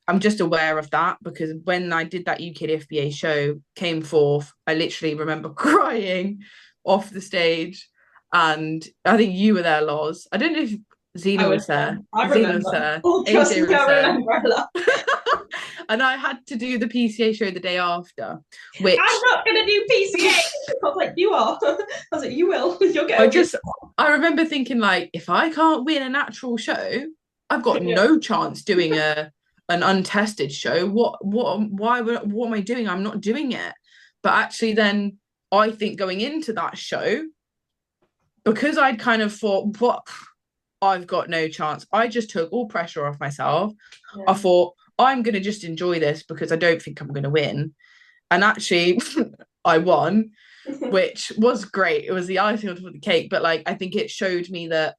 I'm just aware of that, because when I did that UKDFBA show, came forth, I literally remember crying off the stage. And I think you were there, Loz. I don't know if Zena was there. I Zena was remember. there. Oh, trust AJ me, was I there. remember a lot. And I had to do the PCA show the day after, I'm which not gonna do PCA. I was like, you are. I was like, you will. You'll get over it. I remember thinking like, if I can't win an actual show, I've got Yeah. no chance doing an untested show. What am I doing? I'm not doing it. But actually then I think going into that show, because I'd kind of thought, what, I've got no chance. I just took all pressure off myself. Yeah. I thought, I'm going to just enjoy this because I don't think I'm going to win. And actually, I won, which was great. It was the icing on top of the cake. But like, I think it showed me that,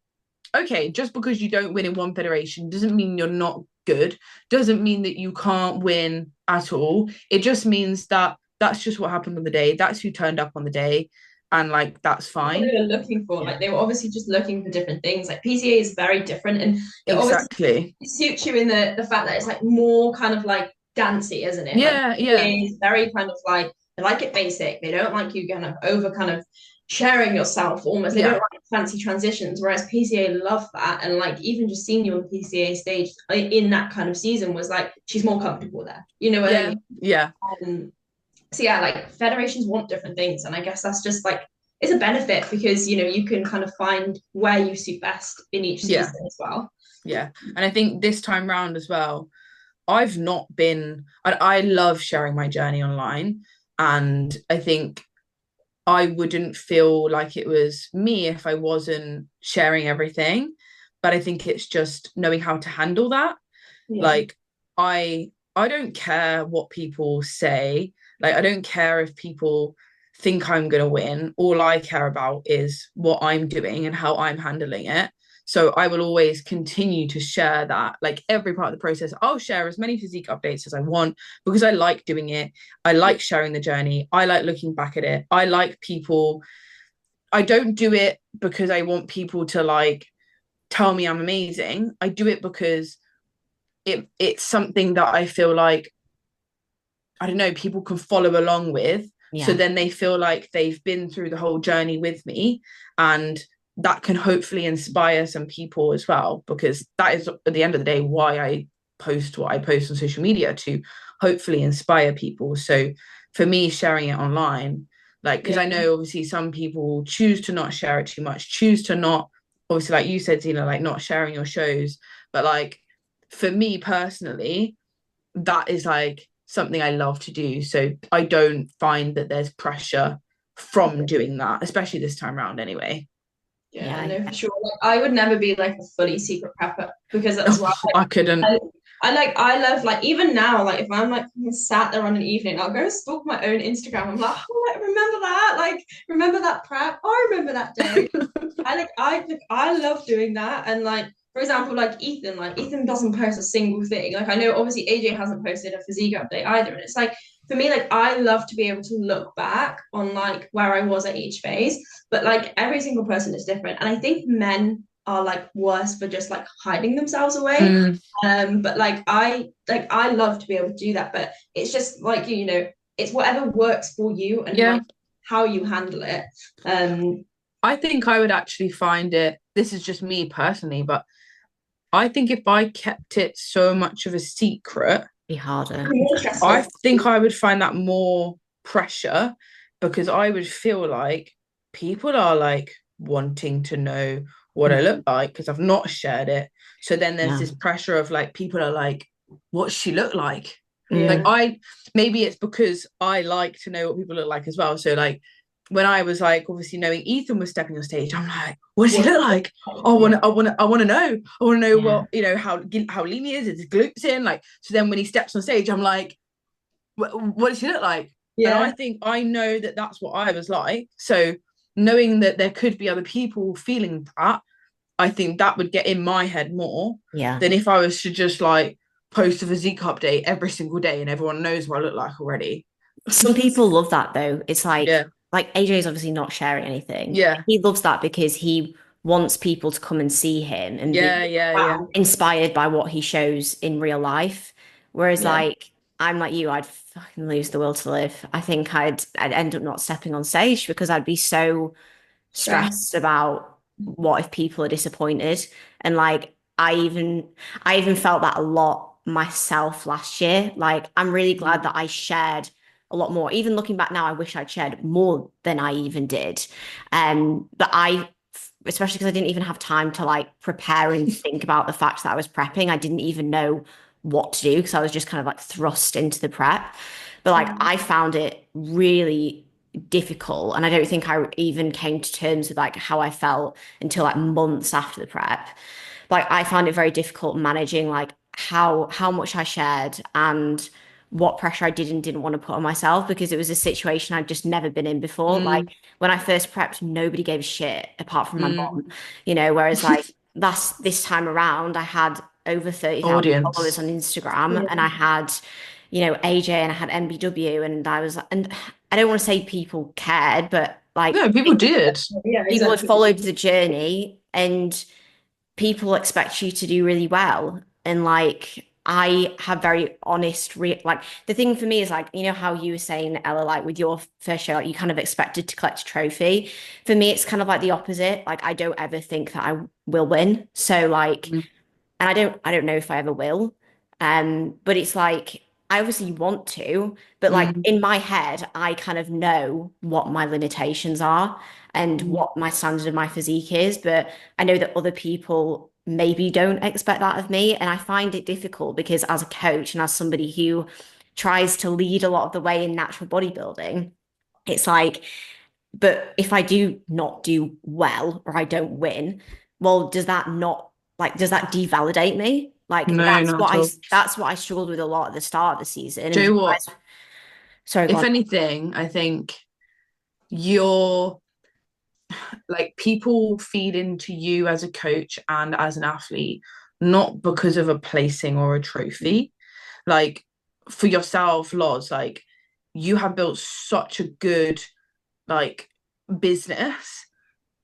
okay, just because you don't win in one federation doesn't mean you're not good, doesn't mean that you can't win at all. It just means that that's just what happened on the day. That's who turned up on the day. And like, that's fine. What they were looking for. Like, they were obviously just looking for different things. Like, PCA is very different, and it obviously suits you in the fact that it's like more kind of like dancey, isn't it? Yeah, like, yeah. It's very kind of like, they like it basic. They don't like you kind of over kind of sharing yourself almost. They don't like fancy transitions, whereas PCA love that. And like, even just seeing you on the PCA stage in that kind of season was like, she's more comfortable there. You know what I mean? Yeah. So yeah, like, federations want different things, and I guess that's just like, it's a benefit, because you can kind of find where you suit best in each season as well. Yeah. And I think this time round as well, I love sharing my journey online, and I think I wouldn't feel like it was me if I wasn't sharing everything. But I think it's just knowing how to handle that. Like, I don't care what people say. Like, I don't care if people think I'm going to win. All I care about is what I'm doing and how I'm handling it. So I will always continue to share that. Like, every part of the process, I'll share as many physique updates as I want, because I like doing it. I like sharing the journey. I like looking back at it. I like people. I don't do it because I want people to like tell me I'm amazing. I do it because it's something that I feel like, I don't know, people can follow along with, So Yeah. then they feel like they've been through the whole journey with me, and that can hopefully inspire some people as well, because that is at the end of the day why I post what I post on social media, to hopefully inspire people. So for me, sharing it online, like, because I know obviously some people choose to not share it too much, choose to not, obviously, like you said, Zena, like not sharing your shows. But like for me personally, that is like something I love to do. So I don't find that there's pressure from doing that, especially this time around anyway. Yeah, no, for sure. Like, I would never be like a fully secret prepper, because as well, I couldn't. I love, like, even now, like if I'm like sat there on an evening, I'll go stalk my own Instagram. I'm like, oh, like, remember that? Like, remember that prep? I remember that day. I love doing that. And like, for example, like Ethan doesn't post a single thing. Like, I know obviously AJ hasn't posted a physique update either. And it's like, for me, like, I love to be able to look back on like where I was at each phase, but like every single person is different. And I think men are like worse for just like hiding themselves away. But I love to be able to do that. But it's just like, it's whatever works for you, and like how you handle it. I think I would actually find it, this is just me personally, but I think if I kept it so much of a secret, Be harder. I think I would find that more pressure, because I would feel like people are like wanting to know what I look like because I've not shared it. So then there's this pressure of like, people are like, what's she look like? Like maybe it's because I like to know what people look like as well. So like when I was like, obviously knowing Ethan was stepping on stage, I'm like, what does he look like? I want to know. I want to know what, how lean he is his glutes in. Like, so then when he steps on stage, I'm like, what does he look like? And I think I know that that's what I was like. So knowing that there could be other people feeling that, I think that would get in my head more than if I was to just like post a physique update every single day and everyone knows what I look like already. Some people love that though. It's like AJ is obviously not sharing anything. Yeah. He loves that because he wants people to come and see him and be inspired by what he shows in real life. Whereas like I'm like you, I'd fucking lose the will to live. I think I'd end up not stepping on stage because I'd be so stressed about what if people are disappointed. And like I even felt that a lot myself last year. Like I'm really glad that I shared a lot more. Even looking back now, I wish I'd shared more than I even did. But especially because I didn't even have time to like prepare and think about the fact that I was prepping. I didn't even know what to do because I was just kind of like thrust into the prep. But like I found it really difficult, and I don't think I even came to terms with like how I felt until like months after the prep. Like I found it very difficult managing like how much I shared and what pressure I did and didn't want to put on myself, because it was a situation I'd just never been in before. Like when I first prepped, nobody gave a shit apart from my mom, whereas like this time around, I had over 30,000 followers on Instagram, and I had, AJ, and I had NBW, and and I don't want to say people cared, but like no, people did. People had followed the journey, and people expect you to do really well. And like I have very honest like the thing for me is like, how you were saying, Ella, like with your first show, like you kind of expected to collect a trophy. For me, it's kind of like the opposite. Like I don't ever think that I will win. So like, and I don't know if I ever will. But it's like I obviously want to, but like in my head, I kind of know what my limitations are and what my standard of my physique is. But I know that other people maybe don't expect that of me. And I find it difficult because as a coach and as somebody who tries to lead a lot of the way in natural bodybuilding, it's like, but if I do not do well or I don't win, well, does that devalidate me? Like No, that's what I struggled with a lot at the start of the season. Do you know what? Sorry, if anything, I think you're like, people feed into you as a coach and as an athlete, not because of a placing or a trophy. Like for yourself, Loz, like you have built such a good like business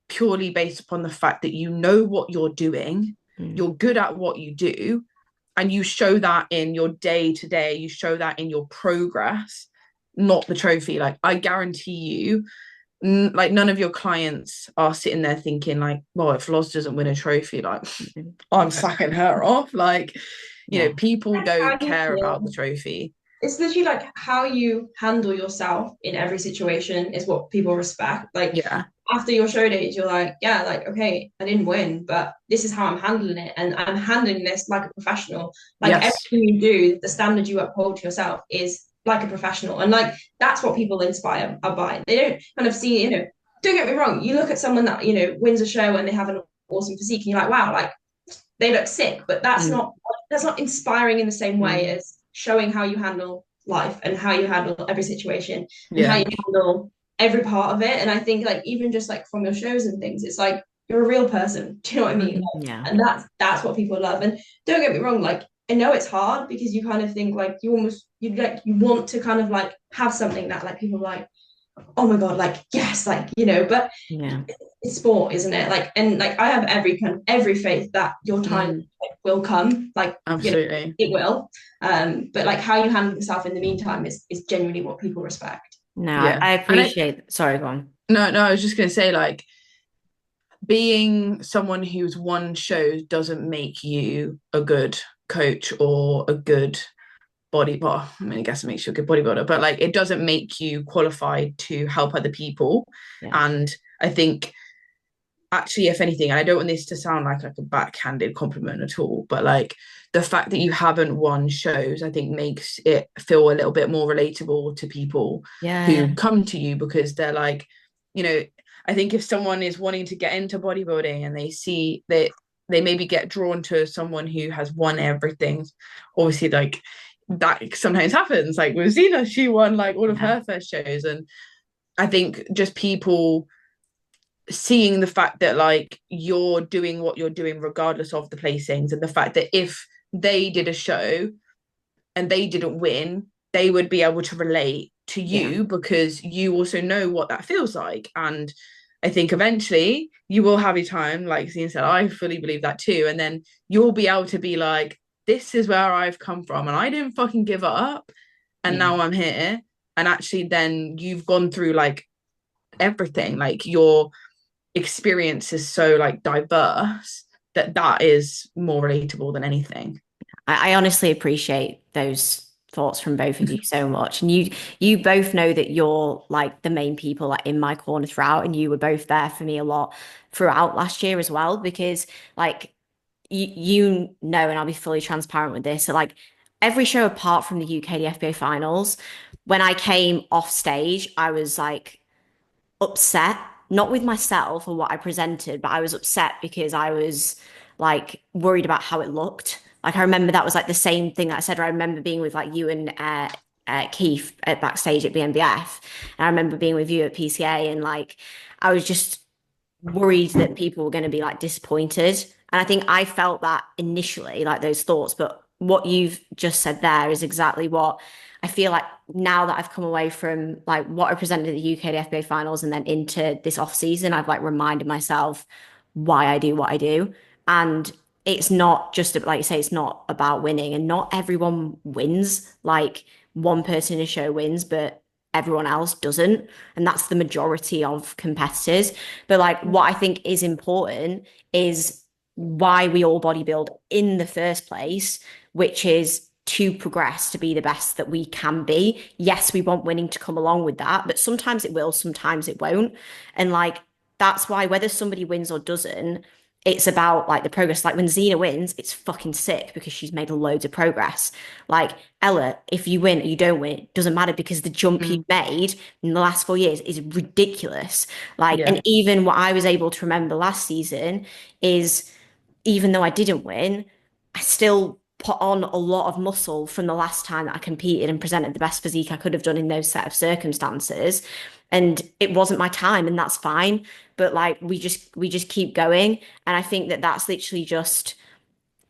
purely based upon the fact that you know what you're doing, you're good at what you do, and you show that in your day to day, you show that in your progress. not the trophy. Like, I guarantee you, like, none of your clients are sitting there thinking like, well, if Loz doesn't win a trophy, like, I'm sacking her off. Like, you know, people don't care about the trophy. It's literally like how you handle yourself in every situation is what people respect. Like, Yeah. after your show days, you're like, yeah, like, okay, I didn't win, but this is how I'm handling it. And I'm handling this like a professional. Like, Yes. everything you do, the standard you uphold to yourself is like a professional. And like, that's what people inspire are by. They don't kind of see, don't get me wrong. You look at someone that, wins a show and they have an awesome physique and you're like, wow, like they look sick, but that's not inspiring in the same way as showing how you handle life and how you handle every situation and how you handle every part of it. And I think like even just like from your shows and things, it's like you're a real person. Do you know what I mean? Like, Yeah. and that's what people love. And don't get me wrong, like I know it's hard because you kind of think like you want to kind of like have something that like people like, oh my God, like yes, like but Yeah. it's sport, isn't it? Like, and like I have every faith that your time will come. Like, Absolutely. it will. But like how you handle yourself in the meantime is genuinely what people respect. No, Yeah. I appreciate. Sorry, go on. No, I was just gonna say, like, being someone who's won shows doesn't make you a good coach or a good body. Well, I mean, I guess it makes you a good bodybuilder, but like, it doesn't make you qualified to help other people. Yeah. And I think, actually, if anything, and I don't want this to sound like a backhanded compliment at all, but like the fact that you haven't won shows, I think makes it feel a little bit more relatable to people who come to you, because they're like, I think if someone is wanting to get into bodybuilding and they see that they maybe get drawn to someone who has won everything, obviously, like, that sometimes happens. Like with Zena, she won like all of her first shows. And I think just people seeing the fact that like you're doing what you're doing regardless of the placings, and the fact that if they did a show and they didn't win, they would be able to relate to you because you also know what that feels like. And I think eventually you will have your time, like Zine said, I fully believe that too. And then you'll be able to be like, this is where I've come from and I didn't fucking give up. And now I'm here. And actually then you've gone through like everything, like your experience is so like diverse that is more relatable than anything. I honestly appreciate those thoughts from both of you so much. And you both know that you're like the main people like in my corner throughout, and you were both there for me a lot throughout last year as well, because like you know, and I'll be fully transparent with this. So like every show apart from the UK FBA finals, when I came off stage, I was like upset, not with myself or what I presented, but I was upset because I was like worried about how it looked. Like I remember that was like the same thing that I said. I remember being with like you and Keith at backstage at BNBF, and I remember being with you at PCA, and like I was just worried that people were going to be like disappointed. And I think I felt that initially, like those thoughts. But what you've just said there is exactly what I feel like now that I've come away from like what I presented at the UK FBA finals and then into this off season, I've like reminded myself why I do what I do. And it's not just like you say, it's not about winning, and not everyone wins. Like one person in a show wins, but everyone else doesn't. And that's the majority of competitors. But like what I think is important is why we all bodybuild in the first place, which is to progress to be the best that we can be. Yes, we want winning to come along with that, but sometimes it will, sometimes it won't. And like that's why whether somebody wins or doesn't, it's about like the progress. Like when Zena wins, it's fucking sick because she's made loads of progress. Like Ella, if you win or you don't win, it doesn't matter because the jump you made in the last 4 years is ridiculous. Like, and even what I was able to remember last season is even though I didn't win, I still put on a lot of muscle from the last time that I competed and presented the best physique I could have done in those set of circumstances. And it wasn't my time, and that's fine. But like we just keep going. And I think that that's literally just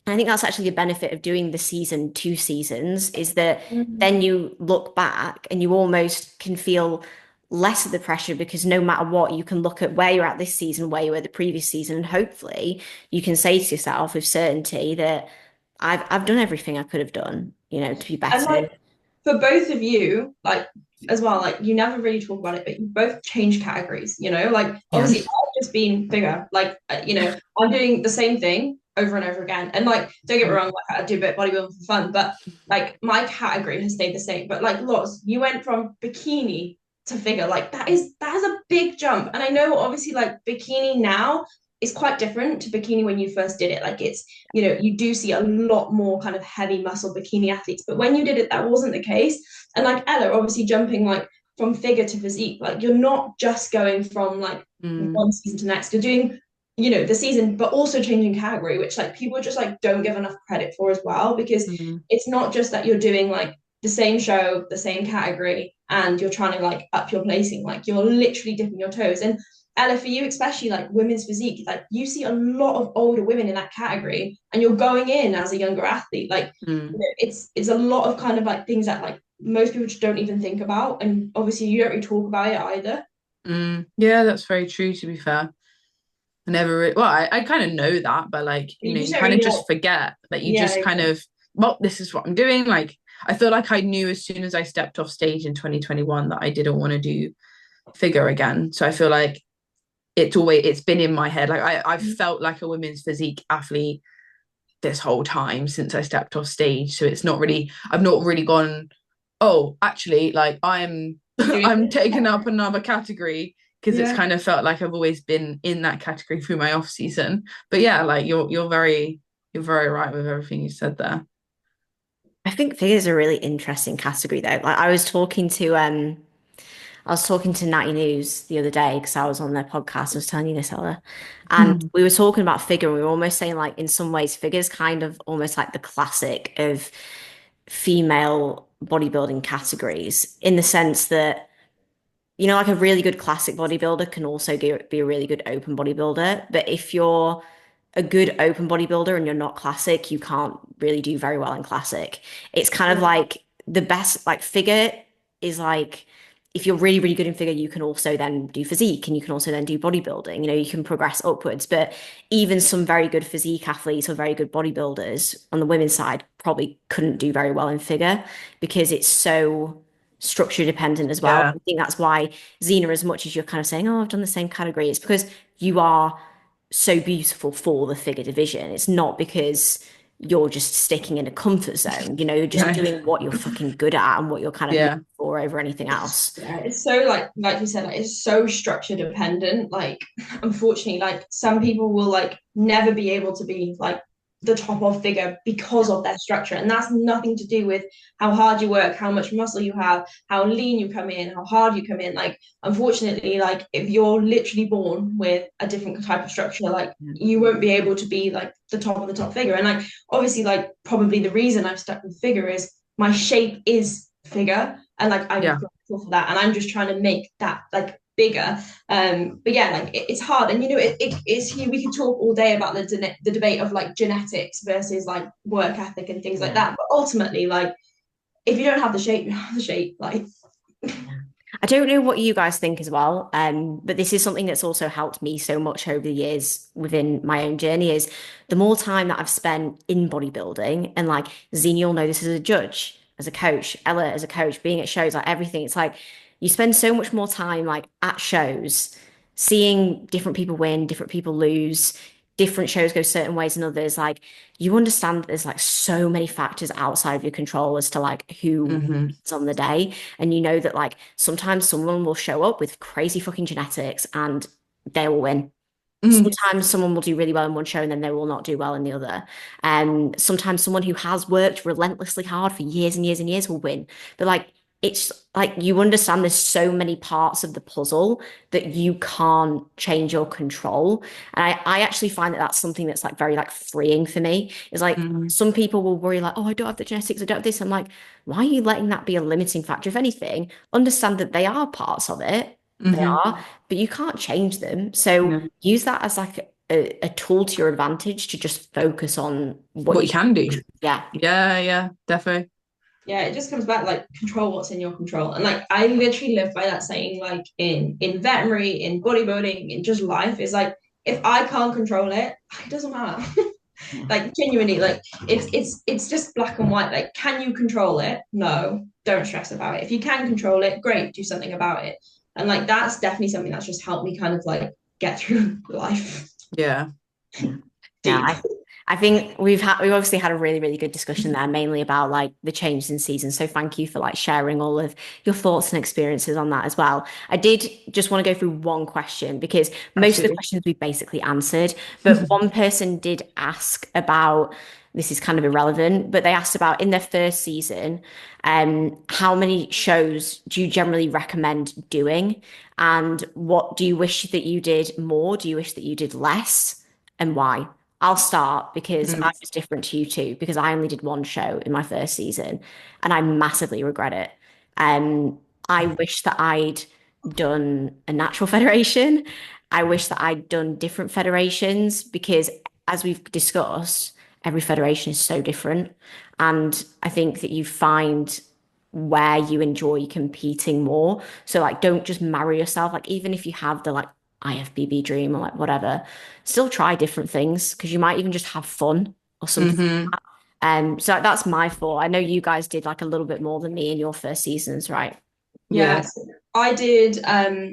I think that's actually the benefit of doing the season 2 seasons is that then you look back and you almost can feel less of the pressure because no matter what, you can look at where you're at this season, where you were the previous season, and hopefully you can say to yourself with certainty that I've done everything I could have done, to be And better. like for both of you, like as well, like you never really talk about it, but you both change categories, you know, like Yeah. obviously I've just been bigger, like you know, I'm doing the same thing over and over again. And like, don't get me wrong, like I do a bit of bodybuilding for fun, but like my category has stayed the same. But like Loz, you went from bikini to figure, like that is a big jump. And I know obviously like bikini now is quite different to bikini when you first did it. Like it's, you know, you do see a lot more kind of heavy muscle bikini athletes. But when you did it, that wasn't the case. And like Ella, obviously jumping like from figure to physique, like you're not just going from like one season to next. You're doing, you know, the season, but also changing category, which like people just like don't give enough credit for as well, because it's not just that you're doing like the same show, the same category, and you're trying to like up your placing. Like you're literally dipping your toes. And Ella, for you, especially like women's physique, like you see a lot of older women in that category, and you're going in as a younger athlete. Like you know, it's a lot of kind of like things that like most people just don't even think about, and obviously you don't really talk about it either. Yeah, that's very true, to be fair. I never well, I kind of know that, but like, you know, You just you don't kind of really just know. forget that you Yeah, just kind of, well, this is what I'm doing. Like, I feel like I knew as soon as I stepped off stage in 2021 that I didn't want to do figure again. So I feel like it's been in my head. Like I've felt like a women's physique athlete this whole time since I stepped off stage. So it's not really, I've not really gone, oh, actually, like I'm I'm taking up another category, because it's yeah. kind of felt like I've always been in that category through my off season. But yeah, like you're very right with everything you said there. I think figure is a really interesting category though. Like I was talking to Natty News the other day because I was on their podcast. I was telling you this, Ella. And we were talking about figure, and we were almost saying, like, in some ways, figure's kind of almost like the classic of female bodybuilding categories in the sense that, you know, like a really good classic bodybuilder can also be a really good open bodybuilder. But if you're a good open bodybuilder and you're not classic, you can't really do very well in classic. It's kind of like the best, like figure is like if you're really, really good in figure, you can also then do physique and you can also then do bodybuilding. You know, you can progress upwards. But even some very good physique athletes or very good bodybuilders on the women's side probably couldn't do very well in figure because it's so structure dependent as well. Yeah. I think that's why Zena, as much as you're kind of saying, oh, I've done the same category, it's because you are so beautiful for the figure division. It's not because you're just sticking in a comfort zone. You know, you're just doing what you're fucking good at and what you're kind of Yeah. known for over anything else. Yeah, it's so like you said, like it's so structure dependent. Like unfortunately, like some people will like never be able to be like the top of figure because of their structure. And that's nothing to do with how hard you work, how much muscle you have, how lean you come in, how hard you come in. Like unfortunately, like if you're literally born with a different type of structure, like you won't be able to be like the top of the top figure. And like obviously, like probably the reason I've stuck with figure is my shape is figure, and like I'm grateful for that, and I'm just trying to make that like bigger. But yeah, like it's hard, and you know, it's here. We could talk all day about the debate of like genetics versus like work ethic and things like that. But ultimately, like if you don't have the shape, you don't have the shape. Like I don't know what you guys think as well, but this is something that's also helped me so much over the years within my own journey is the more time that I've spent in bodybuilding and like Zine, you'll know this as a judge, as a coach, Ella as a coach, being at shows, like everything. It's like you spend so much more time like at shows, seeing different people win, different people lose, different shows go certain ways than others. Like you understand that there's like so many factors outside of your control as to like who is on the day. And you know that like sometimes someone will show up with crazy fucking genetics and they will win. Sometimes someone will do really well in one show and then they will not do well in the other. And sometimes someone who has worked relentlessly hard for years and years and years will win. But like it's like you understand there's so many parts of the puzzle that you can't change or control. And I actually find that that's something that's like very like freeing for me. Is like some people will worry like, oh, I don't have the genetics, I don't have this. I'm like, why are you letting that be a limiting factor? If anything, understand that they are parts of it. They are, but you can't change them. So use that as like a tool to your advantage to just focus on what you can do. Yeah. Yeah, definitely. Yeah, it just comes back like control what's in your control. And like I literally live by that saying, like in veterinary, in bodybuilding, in just life, is like if I can't control it, it doesn't matter. Yeah. Like genuinely, like it's just black and white. Like, can you control it? No, don't stress about it. If you can control it, great, do something about it. And like that's definitely something that's just helped me kind of like get through life. Yeah. Yeah. Yeah, Deep. I think we've obviously had a really, really good discussion there, mainly about like the changes in season. So thank you for like sharing all of your thoughts and experiences on that as well. I did just want to go through one question because most of the Absolutely. questions we've basically answered, but one person did ask about, this is kind of irrelevant, but they asked about in their first season, how many shows do you generally recommend doing? And what do you wish that you did more? Do you wish that you did less? And why? I'll start because I Mm. was different to you too, because I only did one show in my first season and I massively regret it. I wish that I'd done a natural federation. I wish that I'd done different federations because, as we've discussed, every federation is so different. And I think that you find where you enjoy competing more. So, like, don't just marry yourself. Like, even if you have the like IFBB dream or like whatever, still try different things because you might even just have fun or something. Hmm. So that's my thought. I know you guys did like a little bit more than me in your first seasons, right? Yeah. Yes, I did.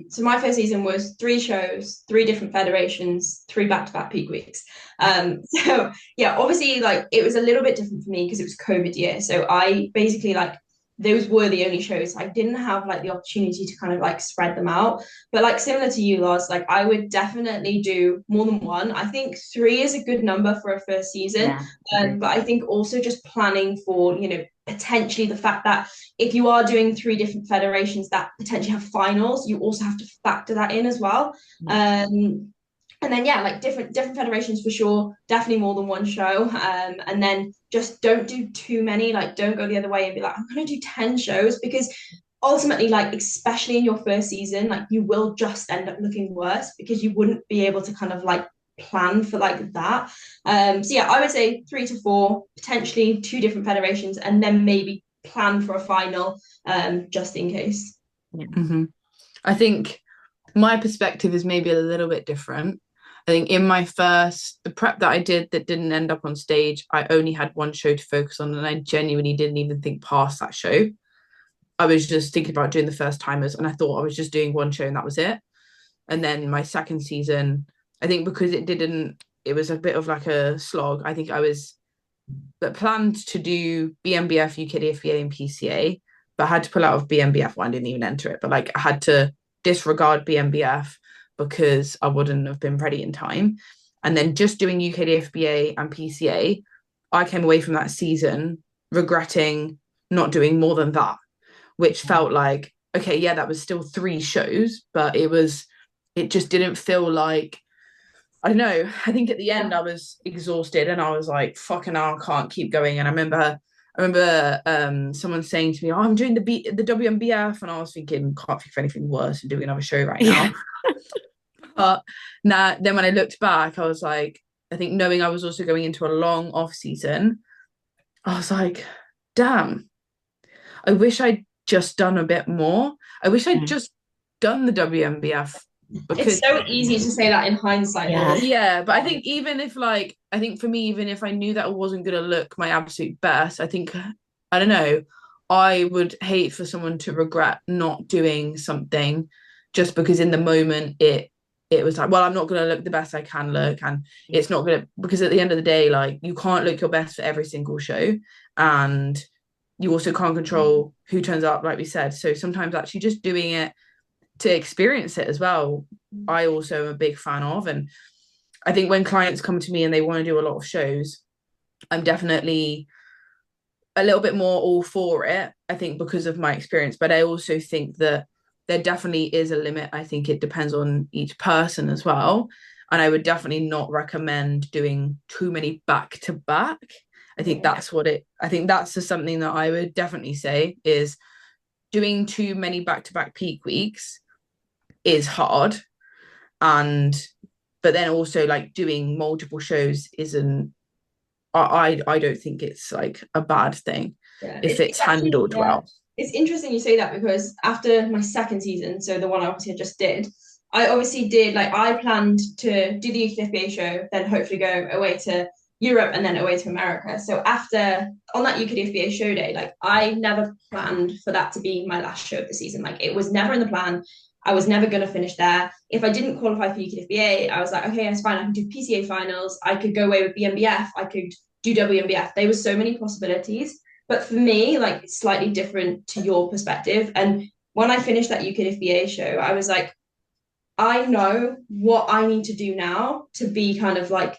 So my first season was 3 shows, 3 different federations, 3 back-to-back peak weeks. So yeah, obviously, like it was a little bit different for me because it was COVID year. So I basically like those were the only shows. I didn't have like the opportunity to kind of like spread them out. But like similar to you, Loz, like I would definitely do more than one. I think 3 is a good number for a first season. Yeah, agree. But I think also just planning for, potentially the fact that if you are doing 3 different federations that potentially have finals, you also have to factor that in as well. Yeah. And then yeah, like different federations for sure, definitely more than one show. And then just don't do too many. Like don't go the other way and be like, I'm gonna do 10 shows because ultimately, like especially in your first season, like you will just end up looking worse because you wouldn't be able to kind of like plan for like that. So yeah, I would say 3 to 4, potentially 2 different federations, and then maybe plan for a final, just in case. Yeah. Hmm. I think my perspective is maybe a little bit different. I think in the prep that I did that didn't end up on stage, I only had one show to focus on, and I genuinely didn't even think past that show. I was just thinking about doing the first timers, and I thought I was just doing one show and that was it. And then my second season, I think because it was a bit of like a slog. I think I was planned to do BMBF, UKDFBA, and PCA, but I had to pull out of BMBF. Well, I didn't even enter it, but like I had to disregard BMBF because I wouldn't have been ready in time. And then just doing UKDFBA and PCA, I came away from that season regretting not doing more than that, which felt like, okay, yeah, that was still 3 shows, but it just didn't feel like, I don't know. I think at the end I was exhausted and I was like, fucking hell, I can't keep going. And I remember someone saying to me, oh, I'm doing the WMBF, and I was thinking, can't think of anything worse than doing another show right now. Yeah. But now then when I looked back, I was like, I think knowing I was also going into a long off season, I was like, damn, I wish I'd just done a bit more. I wish I'd just done the WMBF It's because so easy to say that in hindsight, Yeah. though. yeah, but I think even if like I think for me, even if I knew that I wasn't gonna look my absolute best, I think I don't know, I would hate for someone to regret not doing something just because in the moment it was like, well, I'm not gonna look the best I can look, and it's not gonna, because at the end of the day, like you can't look your best for every single show, and you also can't control who turns up, like we said. So sometimes actually just doing it to experience it as well, I also am a big fan of. And I think when clients come to me and they want to do a lot of shows, I'm definitely a little bit more all for it, I think, because of my experience. But I also think that there definitely is a limit. I think it depends on each person as well. And I would definitely not recommend doing too many back to back. I think I think that's just something that I would definitely say is doing too many back to back peak weeks is hard. And but then also like doing multiple shows isn't, I don't think it's like a bad thing Yeah, if it's handled well. it's interesting you say that because after my second season, so the one I obviously just did, I obviously did like I planned to do the UKFBA show, then hopefully go away to Europe and then away to America. So after on that UKDFBA show day, like I never planned for that to be my last show of the season. Like it was never in the plan. I was never going to finish there. If I didn't qualify for UKDFBA, I was like, okay, it's fine. I can do PCA finals. I could go away with BNBF. I could do WNBF. There were so many possibilities. But for me, like it's slightly different to your perspective. And when I finished that UKDFBA show, I was like, I know what I need to do now to be kind of like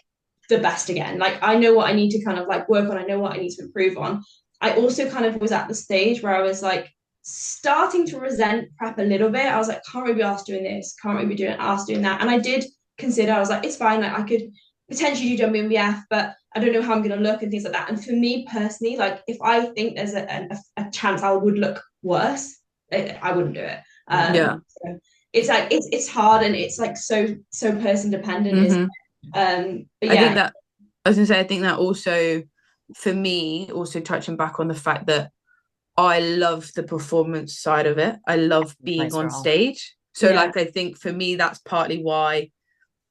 the best again. Like I know what I need to kind of like work on. I know what I need to improve on. I also kind of was at the stage where I was like starting to resent prep a little bit. I was like, can't really be asked doing this, can't really be asked doing that. And I did consider, I was like, it's fine. Like I could potentially do WNBF, but I don't know how I'm going to look and things like that. And for me personally, like if I think there's a chance I would look worse, I wouldn't do it. So it's like it's hard and it's like so person dependent. Mm-hmm. But yeah, I think that also for me, also touching back on the fact that I love the performance side of it. I love being on stage. So like I think for me that's partly why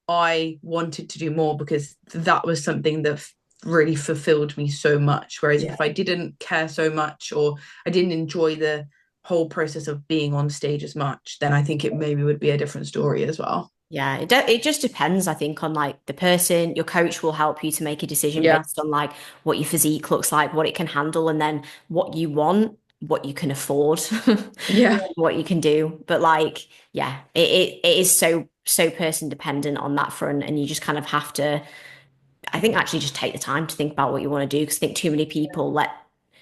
I wanted to do more, because that was something that really fulfilled me so much. Whereas if I didn't care so much or I didn't enjoy the whole process of being on stage as much, then I think it maybe would be a different story as well. Yeah, it just depends, I think, on like the person. Your coach will help you to make a decision based on like what your physique looks like, what it can handle, and then what you want, what you can afford, what you can do. But like, yeah, it is so person dependent on that front, and you just kind of have to, I think, actually just take the time to think about what you want to do, because I think too many people let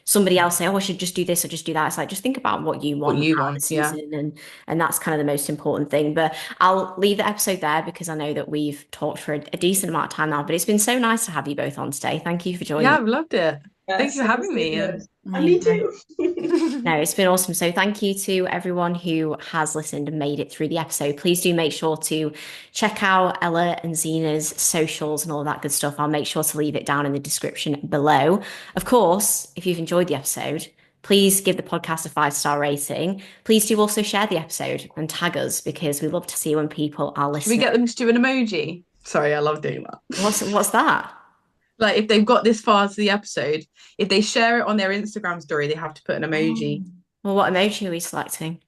somebody else say, oh, I should just do this or just do that. It's like, just think about what you want out of the season. And that's kind of the most important thing. But I'll leave the episode there because I know that we've talked for a decent amount of time now, but it's been so nice to have you both on today. Thank you for joining. Yeah, I've loved it. Thanks for having me. And me too. No, it's been awesome. So thank you to everyone who has listened and made it through the episode. Please do make sure to check out Ella and Zena's socials and all that good stuff. I'll make sure to leave it down in the description below. Of course, if you've enjoyed the episode, please give the podcast a 5-star rating. Please do also share the episode and tag us, because we love to see when people are listening. We get them to do an emoji. Sorry, I love doing that. What's that? Like if they've got this far to the episode, if they share it on their Instagram story, they have to put an emoji. Well, what emoji are we selecting?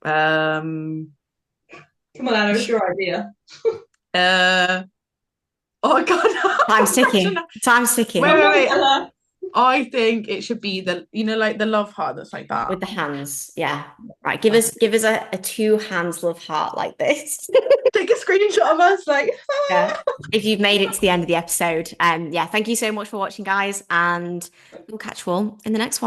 Come on, Anna, it's your idea. Oh God. Time's ticking. Time's ticking. Wait. I think it should be the, like the love heart that's like that. With the hands. Yeah. Right. Give us a 2 hands love heart like this. Take a screenshot of us, like. Yeah. If you've made it to the end of the episode. Yeah. Thank you so much for watching, guys. And we'll catch you all in the next one.